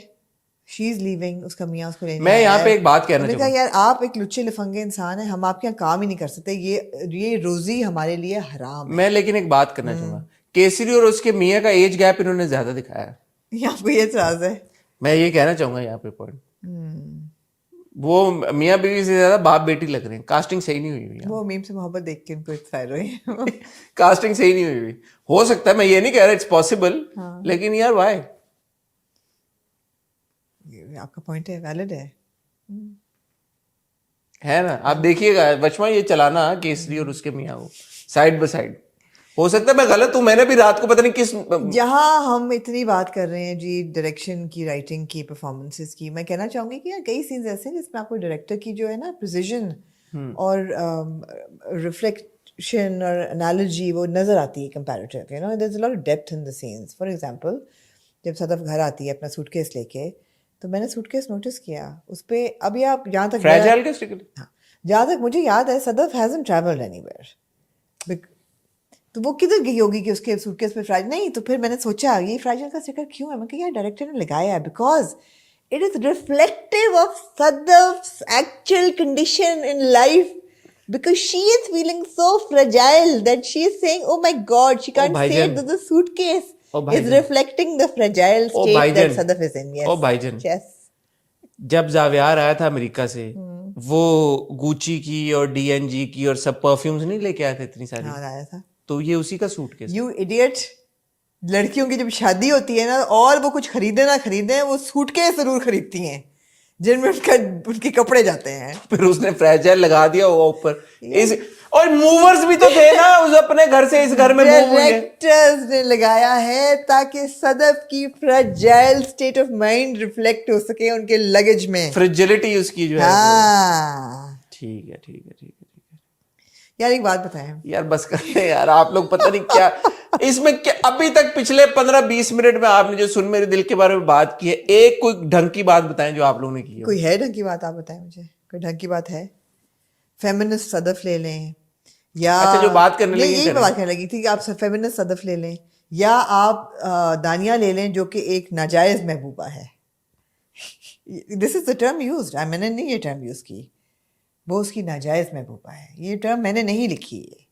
شی از لیونگ, اس کا میاں اس کو لینے. میں یہاں پہ ایک بات کہنا چاہوں گا یار آپ ایک لچے لفنگے انسان ہیں, ہم آپ کے یہاں کام ہی نہیں کر سکتے, یہ روزی ہمارے لیے حرام ہے. میں لیکن ایک بات کرنا چاہوں گا, کیسری اور اس کے میاں کا ایج گیپ انہوں نے زیادہ دکھایا ہے. یہ آپ کو یہ اعتراض ہے؟ میں یہ کہنا چاہوں گا یہاں پہ پوائنٹ, وہ میاں بیوی سے زیادہ باپ بیٹی لگ رہے ہیں. کاسٹنگ صحیح نہیں ہوئی ہوئی, وہ میم سے محبت دیکھ کے ان کو انسپائر ہوئی. کاسٹنگ صحیح نہیں ہوئی ہوئی. ہو سکتا ہے, میں یہ نہیں کہہ رہا اٹس پاسبل, لیکن یار وائی. آپ کا پوائنٹ ہے, ویلڈ ہے. ہے نا. آپ دیکھیے گا بچما یہ چلانا کیسری اور اس کے میاں وہ سائڈ بائی سائڈ. ہو سکتا ہے میں غلط ہوں, میں نے بھی رات کو پتہ نہیں کس جہاں ہم اتنی بات کر رہے ہیں جی ڈائریکشن کی, رائٹنگ کی, پرفارمنسز کی, میں کہنا چاہوں گی کہ یار کئی سینز ایسے ہیں جس میں آپ کو ڈائریکٹر کی جو ہے نا پریسیژن اور ریفلیکشن اور انالوجی وہ نظر آتی ہے comparative. You know there is a lot of depth in the sense. For example جب صدف گھر آتی ہے اپنا سوٹ کیس لے کے, تو میں نے سوٹ کیس نوٹس کیا اس پہ. ابھی آپ جہاں تک فریجائل کا اسٹیکر, جہاں تک مجھے یاد ہے صدف ہیزنٹ ٹریولڈ اینی ویئر, تو وہ کدھر گئی ہوگی کہ اس کے سوٹ کیس پہ فریجائل نہیں. تو پھر میں نے سوچا یہ فریجائل کا اسٹیکر کیوں ہے, میں کہ یار ڈائریکٹر نے لگایا ہے because it is reflective of صدف's actual condition in life, because she is feeling so fragile that she is saying, oh my god, she can't say it, that the suitcase is reflecting the fragile state that Sadaf is in. Yes. او بھائی جان, Yes. جب زاویار آیا تھا امریکہ سے وہ Gucci کی اور D N G کی اور سب پرفیومز نہیں لے کے آئے تھے اتنی ساری, ہاں آیا تھا. تو یہ اسی کا سوٹ کیس. You idiot. لڑکیوں کی جب شادی ہوتی ہے نا, اور وہ کچھ خریدے نہ خریدیں, وہ سوٹ کیس ضرور خریدتی ہیں جن میں ان کے کپڑے جاتے ہیں. پھر اس نے فریجائل لگا دیا وہ اوپر, اور موورز بھی تو تھے نا اس اپنے گھر سے اس گھر میں موو ہوئے. ڈائریکٹرز نے لگایا ہے تاکہ صدف کی fragile state of mind reflect ہو سکے ان کے لگیج میں. فریجلٹی اس کی جو ہے. ہاں ٹھیک ہے ٹھیک ہے ٹھیک ہے. یار ایک بات بتائیں یار بس کرتے ہیں یار, آپ لوگ پتہ نہیں کیا اس میں ابھی تک پچھلے 15-20 منٹ میں آپ نے جو سن میرے دل کے بارے میں بات کی ہے, ایک کوئی ڈھنگ کی بات بتائیں جو آپ لوگوں نے کی ہے. کوئی ہے ڈھنگ کی بات, آپ بتائیں مجھے کوئی ڈھنگ کی بات ہے. فیمنسٹ صدف لے لیں, یا اچھا جو بات کرنے لگی یہی بات کرنے لگی تھی کہ آپ فیمنسٹ صدف لے لیں, یا آپ دانیہ لے لیں جو کہ ایک ناجائز محبوبہ ہے. دس از دا ٹرم یوزڈ, میں نے نہیں یہ ٹرم یوز کی, وہ اس کی ناجائز محبوبہ ہے. یہ ٹرم میں نے نہیں لکھی ہے,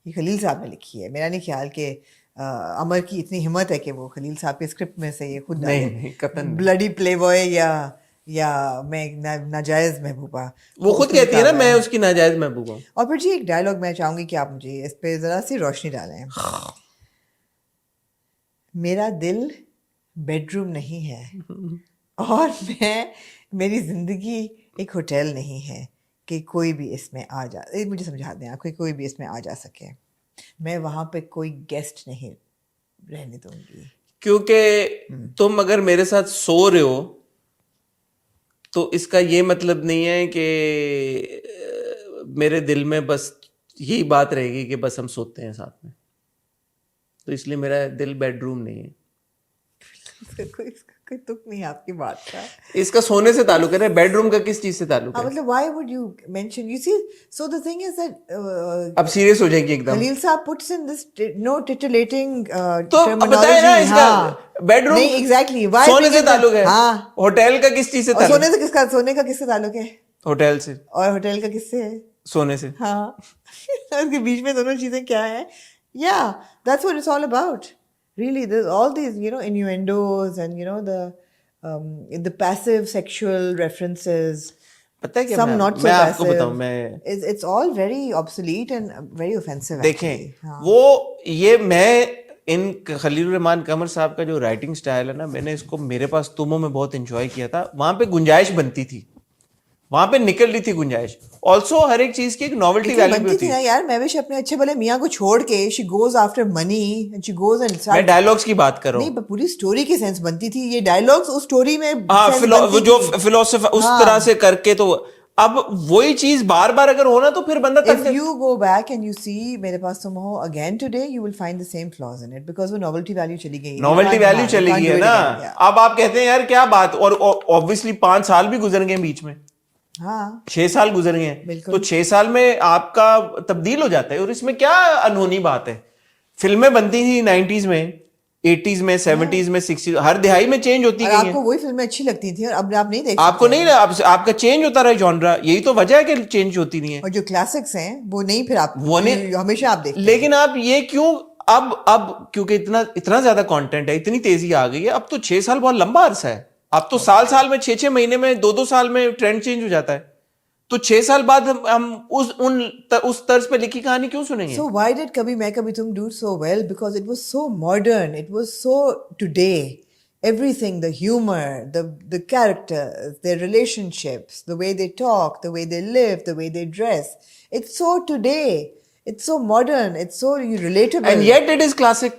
یہ خلیل صاحب نے لکھی ہے. میرا نہیں خیال کہ عمر کی اتنی ہمت ہے کہ وہ خلیل صاحب کے اسکرپٹ میں سے یہ خود قطعاً بلڈی پلے بوائے یا میں ناجائز محبوبہ, وہ خود کہتی ہے نا میں اس کی ناجائز محبوب ہوں. اور پھر جی ایک ڈائلاگ میں چاہوں گی کہ آپ مجھے اس پہ ذرا سی روشنی ڈالیں. میرا دل بیڈ روم نہیں ہے, اور میری زندگی ایک ہوٹل نہیں ہے کہ کوئی بھی اس میں آ جا, مجھے سمجھا دیں آپ, کوئی بھی اس میں آ جا سکے. میں وہاں پہ کوئی گیسٹ نہیں رہنے دوں گی, کیونکہ تم اگر میرے ساتھ سو رہے ہو تو اس کا یہ مطلب نہیں ہے کہ میرے دل میں بس یہی بات رہے گی کہ بس ہم سوتے ہیں ساتھ میں. تو اس لیے میرا دل بیڈ روم نہیں ہے. کوئی تک نہیں آپ کی بات کا. اس کا سونے سے تعلق ہے نا, بیڈ روم کا کس چیز سے تعلق ہے؟ مطلب why would you mention, you see, so the thing is that اب سیریس ہو جائیں گے ایک دم. خلیل صاحب puts in this no titillating تو بتائیں نا اس کا بیڈ روم نہیں ایگزیکٹلی سونے سے تعلق ہے. ہوٹل کا کس چیز سے تعلق ہے؟ سونے سے کس کا, سونے کا کس سے تعلق ہے؟ ہوٹل سے. اور ہوٹل کا کس سے ہے؟ سونے سے. ہاں اس کے بیچ میں دونوں چیزیں کیا ہیں. Yeah, that's what it's all about. Really, there's all these, you know, innuendos and, you know, the passive sexual references. پتہ ہے کیا, some not so میں آپ passive. کو بتاؤں, میں it's all very obsolete and very offensive. دیکھیں وہ یہ میں ان خلیل الرحمان قمر صاحب کا جو رائٹنگ سٹائل ہے نا, میں نے اس کو میرے پاس تموں میں بہت انجوائے کیا تھا. وہاں پہ گنجائش بنتی تھی, وہاں پہ نکل رہی تھی گنجائش. آلسو ہر ایک چیز کی ایک نوولٹی ویلیو بھی ہوتی ہے یار. میں اپنے اچھے بھلے میاں کو چھوڑ کے she goes after money and she goes and میں ڈائلاگس کی بات کر رہا ہوں. نہیں, پوری اسٹوری کی سینس بنتی تھی. یہ ڈائلاگس اس اسٹوری میں جو فلسفہ اس طرح سے کر کے, تو اب وہی چیز بار بار اگر ہونا تو پھر بندہ if you go back and you see میرے پاس تم ہو again today, you will find the same flaws in it because وہ novelty value چلی گئی. نوولٹی ویلیو چلی گئی ہے نا. اب آپ کہتے ہیں یار کیا بات, اور obviously 5 سال بھی گزر گئے بیچ میں, ہاں 6 سال گزر گئے ہیں, تو 6 سال میں آپ کا تبدیل ہو جاتا ہے. اور اس میں کیا انہونی بات ہے. فلمیں بنتی تھی 90s میں, 80s میں, 70s میں, 60s, ہر دہائی میں چینج ہوتی گئی. آپ کو وہی فلمیں اچھی لگتی تھیں اور اب آپ نہیں دیکھ آپ کو نہیں, آپ کا چینج ہوتا رہا جانرا. یہی تو وجہ ہے کہ چینج ہوتی نہیں ہے. اور جو کلاسکس ہیں وہ نہیں, پھر آپ وہ نہیں ہمیشہ آپ دیکھتے. لیکن آپ یہ کیوں اب کیونکہ اتنا زیادہ کانٹینٹ ہے, اتنی تیزی آ گئی ہے. اب تو 6 سال بہت لمبا عرصہ ہے. اب تو سال میں 6 مہینے میں 2 سال میں ٹرینڈ چینج ہو جاتا ہے. تو 6 سال بعد ہم اس طرز پہ لکھی کہانی کیوں سنیں گے؟ So why did کبھی میں کبھی تم do so well? Because it was so modern, it was so today everything, the humor, the characters, their relationships, the way they talk, the way they live, the way they dress. It's so today. It's so modern. It's so relatable. And yet it is classic.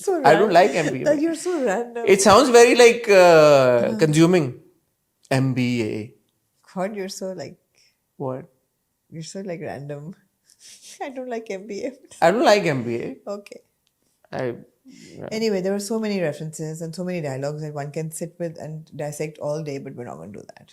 So I don't like MBA. That you're so random. It sounds very like consuming. MBA. God, you're so like, What? you're so like random. I don't like MBA. I don't like MBA. Okay. I Anyway, there were so many references and so many dialogues that one can sit with and dissect all day, but we're not going to do that.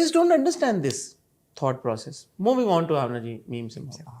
just don't understand this thought process. Moving on to Avna ji, memes and all.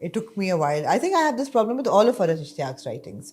It took me a while. I think I have this problem with all of Faraj Ishtiaq's writings.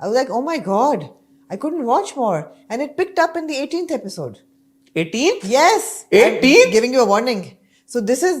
I was like, oh my god, I couldn't watch more. And it picked up in the 18th episode. 18th? Yes. 18th? I'm giving you a warning. So this is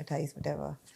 28 whatever.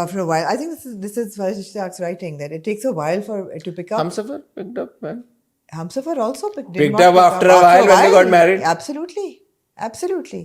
After a while, I think this is Faraj Ishtiaq's writing, that it takes a while for it to pick up. Humsafar picked up man. Humsafar also picked Picked up after a while when they got married. Absolutely.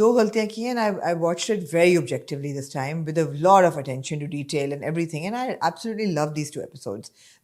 and I watched it very objectively this time with a lot of attention to detail and everything, and I absolutely love these 2 episodes.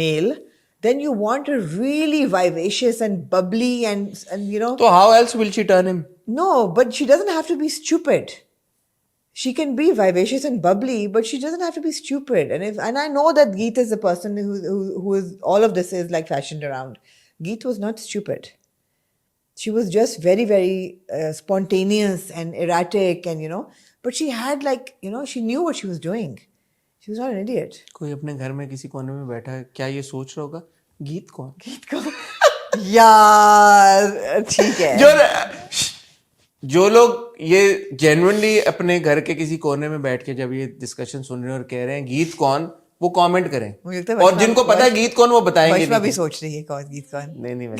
male, then you want a really vivacious and bubbly and you know. So how else will she turn him? No, but she doesn't have to be stupid. she can be vivacious and bubbly, but she doesn't have to be stupid. And I know that Geet is the person who is all of this is like fashioned around. Geet was not stupid. She was just very, very spontaneous and erratic, and but she had like, she knew what she was doing. She was not an idiot. کوئی اپنے گھر میں کسی کونے میں بیٹھا ہے, کیا یہ سوچ رہا ہوگا گیت کون؟ یار ٹھیک ہے. جو لوگ یہ جینوئنلی اپنے گھر کے کسی کونے میں بیٹھ کے جب یہ ڈسکشن سن رہے ہیں اور کہہ رہے ہیں گیت کون, وہ کامنٹ کریں, اور جن کو پتا ہے گیت کون وہ بتائیں گے. بھی سوچ رہی ہے کون گیت کون. نہیں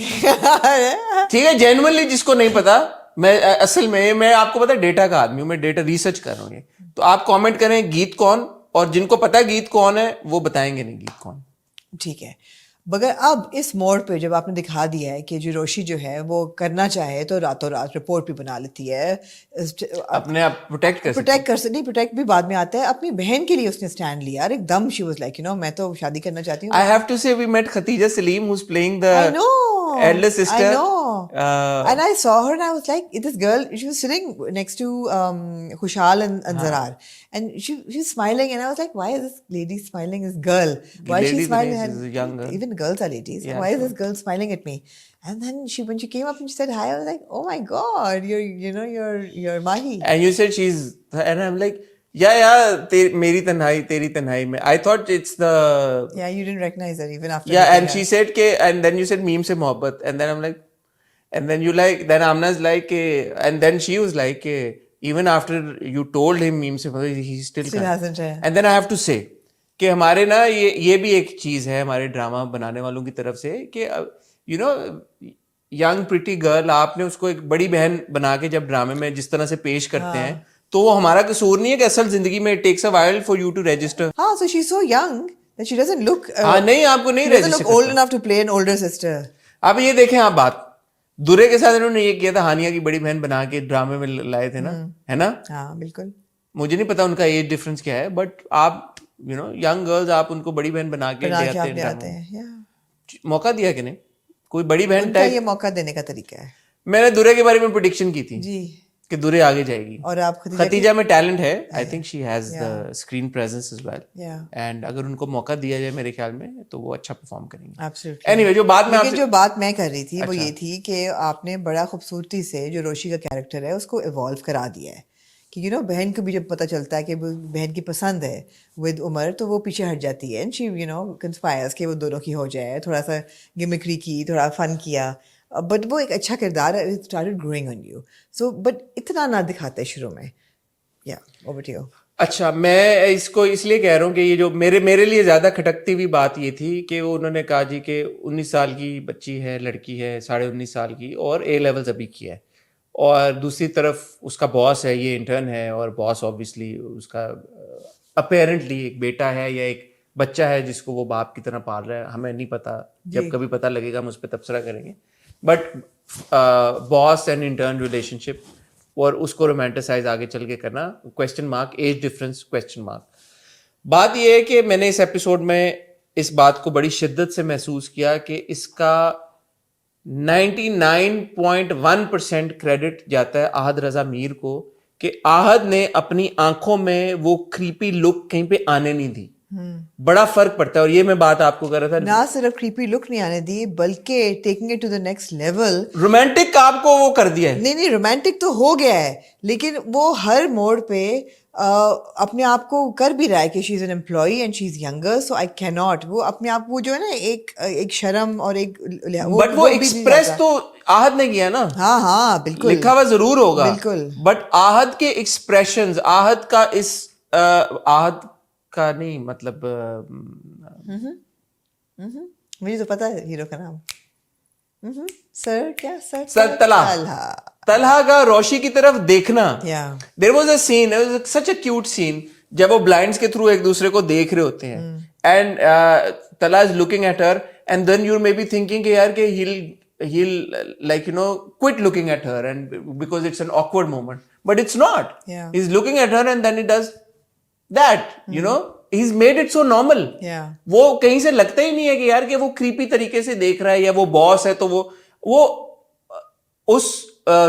ٹھیک ہے, جینوئنلی جس کو نہیں پتا, میں اصل میں آپ کو پتا ڈیٹا کا آدمی ہوں, میں ڈیٹا ریسرچ کر رہا ہوں, تو آپ کامنٹ کریں گیت کون, اور جن کو پتا ہے گیت کون ہے وہ بتائیں گے نہیں گیت کون. ٹھیک ہے. مگر اب اس موڑ پہ جب آپ نے دکھا دیا ہے کہ جو روشی جو ہے وہ کرنا چاہے تو راتوں رات رپورٹ بھی بنا لیتی ہے, اپنے آپ پروٹیکٹ کر سکتی, پروٹیکٹ بھی بعد میں آتا ہے. اپنی بہن کے لیے اس نے اسٹینڈ لیا اور ایک دم شی واز لائک میں تو شادی کرنا چاہتی ہوں. I have to say we met Khatija Salim who's playing the elder sister. I know. And I saw her and I was like, this girl, she was sitting next to Khushal and Zarar. And she was smiling and I was like, why is this lady smiling, this girl? Why is she smiling? She's a young girl. Even girls are ladies. Yeah, why is this girl smiling at me? And then when she came up and she said hi, I was like, oh my God, you're Mahi. And you said and I'm like, yeah, meri tanhai, teri tanhai mein. I thought it's the... Yeah, you didn't recognize her even after. Yeah, and she said and then you said meem se mohabbat. And then I'm like, and then then Amna's like, and then she was like, even after you told him meem se mohabbat, he still hasn't. And then I have to say, کہ ہمارے نا یہ بھی ایک چیز ہے ہمارے drama بنانے والوں کی طرف سے کہ ینگ پریٹی گرل, آپ نے اس کو ایک بڑی بہن بنا کے جب ڈرامے میں جس طرح سے پیش کرتے ہیں تو وہ ہمارا قصور نہیں ہے کہ اصل زندگی میں it takes a while for you to register. ہاں, so she's so young that she doesn't look نہیں, آپ کو نہیں register look old enough to play an older sister. اب یہ دیکھیں آپ بات درے کے ساتھ انہوں نے یہ کیا تھا, ہانیہ کی بڑی بہن بنا کے ڈرامے میں لائے تھے نا, ہے نا. ہاں بالکل. مجھے نہیں پتا ان کا ایج ڈفرینس کیا ہے, بٹ آپ ینگ گرلز آپ ان کو بڑی بہن بنا کے لے آتے ہیں. موقع دیا کہ نہیں, کوئی بڑی بہن ٹائپ, یہ موقع دینے کا طریقہ ہے. میں نے درے کے بارے میں پریڈکشن کی تھی جی کہ درے آگے جائے گی, اور آپ ختیجہ میں ٹیلنٹ ہے, I think she has the screen presence as well, and اگر ان کو موقع دیا جائے میرے خیال میں تو وہ اچھا پرفارم کریں گے. اینی وے, جو بات میں کر رہی تھی وہ یہ تھی کہ آپ نے بڑا خوبصورتی سے جو روشی کا کیریکٹر ہے اس کو ایوالو کرا دیا ہے کہ بہن کو بھی جب پتہ چلتا ہے کہ بہن کی پسند ہے ود عمر تو وہ پیچھے ہٹ جاتی ہے, اینڈ شی کنسپائرز کہ وہ دونوں کی ہو جائے, تھوڑا سا گمکری کی, تھوڑا فن کیا, بٹ وہ ایک اچھا کردار ہے, it started growing on you. So but اتنا نہ دکھاتے شروع میں. یا اوور ٹو یو. اچھا, میں اس کو اس لیے کہہ رہا ہوں کہ یہ جو میرے لیے زیادہ کھٹکتی ہوئی بات یہ تھی کہ وہ انہوں نے کہا جی کہ 19 سال کی بچی ہے, لڑکی ہے 19.5 سال کی, اور اے لیولز ابھی کیا ہے, اور دوسری طرف اس کا باس ہے, یہ انٹرن ہے, اور باس آبویسلی اس کا اپیرنٹلی ایک بیٹا ہے یا ایک بچہ ہے جس کو وہ باپ کی طرح پال رہا ہے. ہمیں نہیں پتا, جب کبھی پتہ لگے گا ہم اس پہ تبصرہ کریں گے. But boss and intern relationship, اور اس کو رومانٹیسائز آگے چل کے کرنا, question mark, age difference question mark. بات یہ ہے کہ میں نے اس ایپیسوڈ میں اس بات کو بڑی شدت سے محسوس کیا کہ اس کا 99.1% کریڈٹ جاتا ہے احد رضا میر کو, کہ احد نے اپنی آنکھوں میں وہ کریپی لک کہیں پہ آنے نہیں دی. بڑا فرق پڑتا ہے, اور یہ میں بات آپ کو کر رہا تھا, نہ صرف کریپی لک نہیں آنے دی بلکہ taking it to the next level, romantic آپ کو وہ کر دیا ہے. نہیں رومانٹک تو ہو گیا ہے, لیکن وہ ہر موڑ پہ اپنے آپ کو کر بھی رہا ہے کہ she is an employee and she is younger, so I کی ناٹ, وہ اپنے آپ وہ جو ہے نا ایک شرم اور ایک, بٹ وہ ایکسپریس تو آہد نے کیا نا. ہاں بالکل, لکھا ہوا ضرور ہوگا بالکل, بٹ آہد کے ایکسپریشنز, آہد کا اس آہد کا نہیں مطلب, مجھے تو پتا ہے ہیرو کا نام سر طلحہ کا روشی کی طرف دیکھنا. There was a scene, such a cute سین, جب وہ بلائنڈس کے تھرو ایک دوسرے کو دیکھ رہے ہوتے ہیں, and Talha is looking at her, and then you may be thinking کہ یار کہ he'll like quit looking at her, and because it's an awkward moment, but it's not. He's looking at her and then he does that, he's made it so normal. وہ کہیں سے لگتا ہی نہیں ہے کہ یار کہ وہ کریپی طریقے سے دیکھ رہا ہے, یا وہ باس ہے تو وہ اس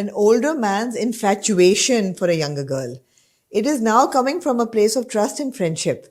an older man's infatuation for a younger girl. It is now coming from a place of trust and friendship.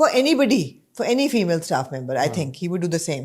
for anybody, for any female staff member. I think he would do the same.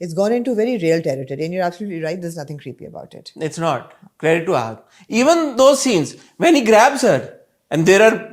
It's gone into very real territory, and you're absolutely right. There's nothing creepy about it. It's not. Credit to Ahad. Even those scenes when he grabs her. And there are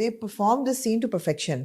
they performed the scene to perfection.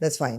that's fine.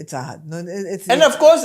it's Ahad. No, it's and of course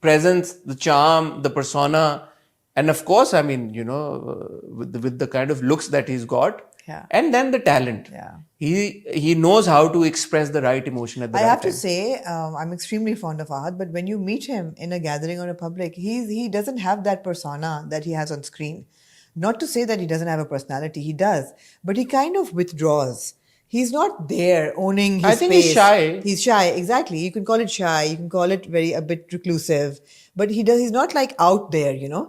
presence, the charm, the persona, and of course I mean you know with the kind of looks that he's got. Yeah. And then the talent. Yeah. He knows how to express the right emotion at the I right have to time. say, I'm extremely fond of Ahad, but when you meet him in a gathering or a public, he doesn't have that persona that he has on screen. Not to say that he doesn't have a personality, he does, but he kind of withdraws. He's not there owning his I think space. he's shy. He's shy, exactly. You can call it shy, you can call it a bit reclusive, but he's not like out there, you know.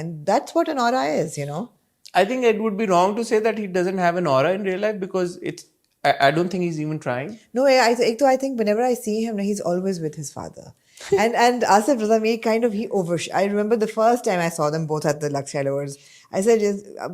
and that's what an aura is, you know. I think it would be wrong to say that he doesn't have an aura in real life, because I don't think he's even trying. No, I think whenever I see him, he's always with his father. and Asif Raza Mir kind of, I remember the first time I saw them both at the Lux Awards, I said,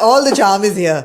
all the charm is here.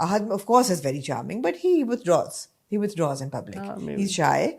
Ahad of course is very charming, but he withdraws. He withdraws in public. He's shy.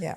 Yeah.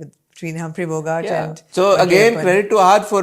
between Humphrey Bogart Yeah. and So Audrey again, Hepburn. credit to Ahad for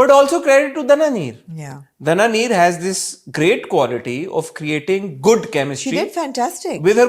But also credit to Dana Neer. Yeah. Dana Neer has this great quality of creating good She chemistry did fantastic. with her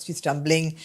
she's stumbling.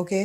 Okay.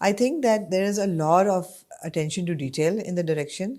I think that there is a lot of attention to detail in the direction.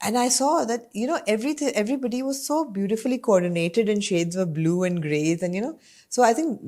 And I saw that everybody was so beautifully coordinated in shades of blue and grays, and so I think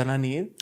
Dana Neer,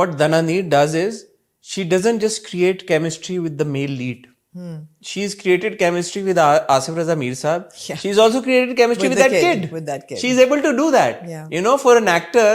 what Dana Neer does is she doesn't just create chemistry with the male lead. She's created chemistry with Asif Raza Mir Saab. Yeah. She's also created chemistry With with, the that kid, with that kid. She's able to do that. Yeah. For an actor,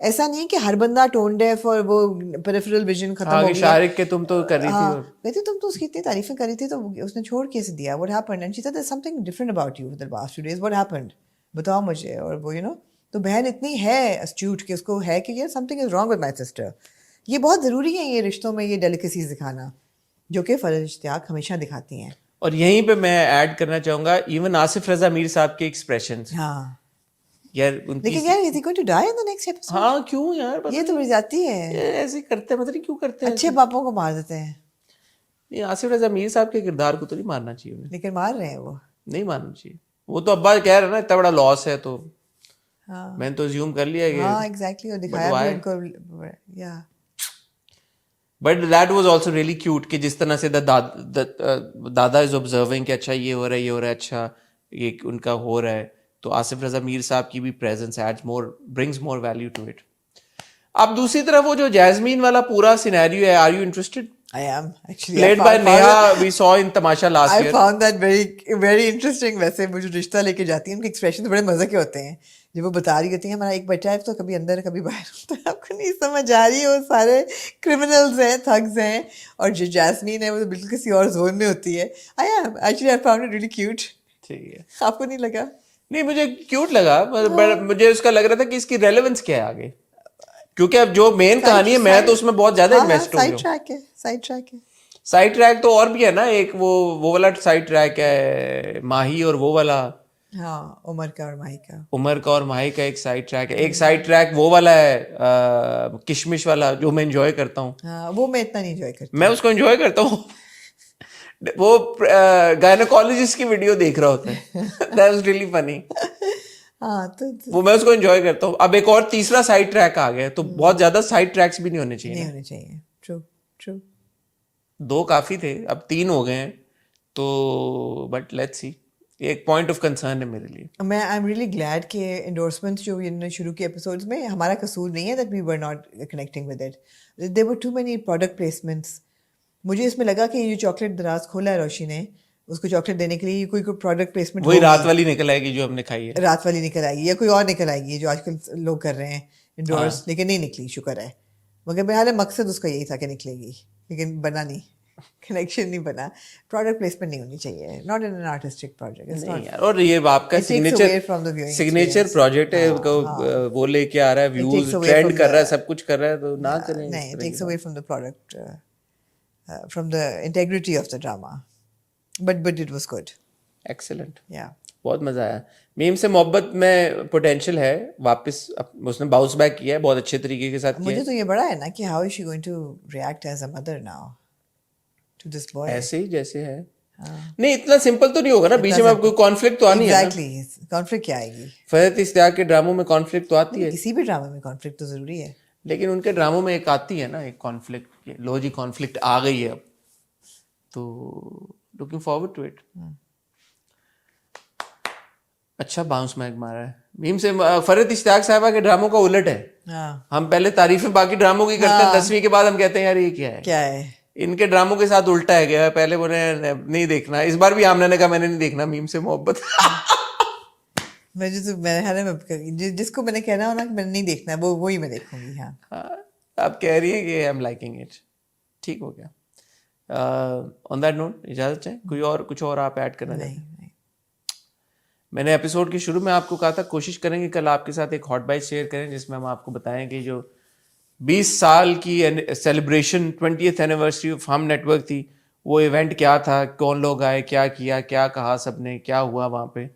ایسا نہیں ہے کہ ہر بندہ tone ڈیف اور وہ peripheral vision ختم ہاں ہو کہ گیا. شارق کے تم تو کر رہی تھی اور کہتی تم تو اس کی اتنی تعریفیں کر رہی تھی تو اس نے چھوڑ کیسے دیا, what happened, and she said there's something different about you for the past 2 days, what happened, بتاؤ مجھے. اور وہ تو بہن اتنی ہے اسٹیوٹ کہ اس کو ہے کہ یار something is wrong with my sister. یہ بہت ضروری ہے یہ رشتوں میں یہ ڈیلیکیسیز دکھانا جو کہ فرح اشتیاق ہمیشہ دکھاتی ہیں. اور یہیں پہ میں ایڈ کرنا چاہوں گا ایون آصف رضا میر صاحب کے ایکسپریشنز ہاں یار ان کی لیکن یار is he going to die in the next episode? ہاں کیوں یار یہ تو بڑی جاتی ہے, ایسے کرتے ہیں مطلب کیوں کرتے ہیں اچھے باپوں کو مار دیتے ہیں یہ آصف رضا میر صاحب کے کردار کو تو نہیں مارنا چاہیے انہیں, لیکن مار رہے ہیں وہ. نہیں مارنا چاہیے. وہ تو ابا کہہ رہے نا اتنا بڑا لاس ہے تو ہاں میں نے تو زیوم کر لیا کہ ہاں ایگزیکٹلی, اور دکھایا بھی ان کو. یا but that was also really cute کہ جس طرح سے دادا از آبزرونگ کہ اچھا یہ ہو رہا ہے یہ ہو رہا ہے, اچھا یہ ان کا ہو رہا ہے, تو آصف رضا میر صاحب کی بھی presence adds more brings more value to it. اب دوسری طرف وہ جو جیزمین والا پورا سینیریو ہے, are you interested? I am actually. Played by Neha, we saw in Tamasha last I year. found that very interesting. ویسے وہ جو رشتہ لے کے جاتی ہیں ان کے ایکسپریشن بڑے مزے کے ہوتے ہیں. جب وہ بتا رہی ہوتی ہیں ہمارا ایک بچہ ہے تو کبھی اندر کبھی باہر ہوتا ہے, آپ کو نہیں سمجھ آ رہی ہے وہ سارے کرمنلز ہیں, تھگز ہیں, اور جو جیسمین ہے وہ تو بالکل کسی اور زون میں ہوتی ہے. I am actually I found it really cute. ٹھیک ہے, آپ کو نہیں لگا؟ نہیں مجھے کیوٹ لگا, مجھے اس کا لگ رہا تھا کہ اس کی ریلیونس کیا ہے آگے, کیونکہ اب جو مین کہانی ہے میں تو اس میں بہت زیادہ انویسٹ ہو گیا. سائڈ ٹریک ہے, سائڈ ٹریک ہے. سائڈ ٹریک تو اور بھی ہے نا, ایک وہ والا سائڈ ٹریک ہے ماہی اور وہ والا, ہاں عمر کا اور ماہی کا. عمر کا اور ماہی کا ایک سائڈ ٹریک ہے. ایک سائڈ ٹریک وہ والا ہے کشمش والا جو میں انجوائے کرتا ہوں. ہاں وہ میں اتنا نہیں انجوائے کرتی. میں اس کو انجوائے کرتا ہوں. وہ گائنیکولوجسٹ کی ویڈیو دیکھ رہا ہوتا ہے, دیٹ واز ریئلی فنی. ہاں تو وہ میں اس کو انجوائے کرتا ہوں. اب ایک اور تیسرا سائڈ ٹریک آ گیا, تو بہت زیادہ سائڈ ٹریکس بھی نہیں ہونے چاہیے. نہیں ہونے چاہیے. True true. 2 کافی تھے, اب 3 ہو گئے ہیں تو بٹ لیٹس سی, ایک پوائنٹ آف کنسرن ہے میرے لیے. میں آئی ایم ریئلی گلیڈ کہ انڈورسمنٹس جو انہوں نے شروع کے ایپیسوڈس میں ہمارا قصور نہیں ہے, that we were not connecting with it. There were too many product placements. مجھے اس میں لگا کہ یہ جو چاکلیٹ دراز کھولا ہے روشی نے, اس کو چاکلیٹ دینے کے لیے کوئی پروڈکٹ پلیسمنٹ وہی رات والی نکل آئے گی جو ہم نے کھائی ہے, رات والی نکل آئے گی یا کوئی اور نکل آئے گی جو آج کل لوگ کر رہے ہیں انڈورس, لیکن نہیں نکلی, شکر ہے. مگر میرا مقصد اس کا یہی تھا کہ نکلے گی, لیکن بنا نہیں, کنیکشن نہیں بنا. پروڈکٹ پلیسمنٹ نہیں ہونی چاہیے, not in an artistic project. اور یہ آپ کا سگنیچر پروجیکٹ ہے, وہ لے کے آ رہا ہے, ویوز ٹرینڈ کر رہا ہے, سب کچھ کر رہا ہے, تو نہ کریں. نہیں, it takes away from the product, from the integrity of the drama. But it was good. Excellent. Yeah. بہت مزہ آیا. میم سے محبت میں پوٹینشیل ہے, واپس اس نے باؤنس بیک کیا ہے بہت اچھے طریقے کے ساتھ. مجھے تو یہ بڑا ہے نا کہ how is she going to react as a mother now to this boy. ایسے ہی جیسے ہے. نہیں اتنا سمپل تو نہیں ہوگا نا, بیچ میں اب کوئی کانفلکٹ تو آنی ہے. Exactly. Conflict کیا آئے گی؟ فرحت اشتیاق کے ڈراموں میں کانفلکٹ تو آتی ہے, کسی بھی ڈرامے میں کانفلکٹ تو ضروری ہے, لیکن ان کے ڈراموں میں ایک آتی ہے نا ایک کانفلکٹ, لو جی کانفلکٹ آ گئی ہے اب, تو لوکنگ فارورڈ ٹو اٹ. اچھا باؤنس بیک مارا ہے میم سے. فرحت اشتیاق صاحبہ کے ڈراموں کا الٹ ہے, ہم پہلے تعریفیں باقی ڈراموں کی کرتے ہیں, 10ویں کے بعد ہم کہتے ہیں یار یہ کیا ہے. ان کے ڈراموں کے ساتھ الٹا ہے گیا, پہلے انہیں نہیں دیکھنا. اس بار بھی آمنہ نے کہا میں نے نہیں دیکھنا میم سے محبت. جس کو میں نے کہنا ہونا کہ میں نے نہیں دیکھنا وہ وہی میں دیکھوں گی. ہاں آپ کہہ رہی ہیں کہ آئی ایم لائکنگ اٹ, ٹھیک ہو گیا. آن دیٹ نوٹ اجازت چاہیں, کوئی اور کچھ اور آپ ایڈ کرنا چاہیں؟ میں نے ایپیسوڈ کے شروع میں آپ کو کہا تھا کوشش کریں گے کل آپ کے ساتھ ایک ہاٹ بائٹ شیئر کریں جس میں ہم آپ کو بتائیں کہ جو 20 سال کی سیلیبریشن 20th اینیورسری آف ہم نیٹ ورک تھی, وہ ایونٹ کیا تھا, کون لوگ آئے, کیا کیا, کیا کہا سب نے, کیا ہوا وہاں پہ.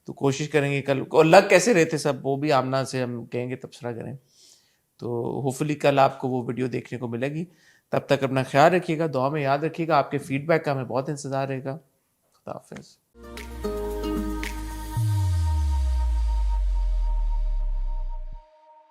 تو کوشش کریں گے کل, اور لگ کیسے رہے تھے سب وہ بھی آمنہ سے ہم کہیں گے تبصرہ کریں. تو ہوپ فلی کل آپ کو وہ ویڈیو دیکھنے کو ملے گی. تب تک اپنا خیال رکھیے گا, دعا میں یاد رکھیے گا. آپ کے فیڈ بیک کا ہمیں بہت انتظار رہے گا. خدا حافظ.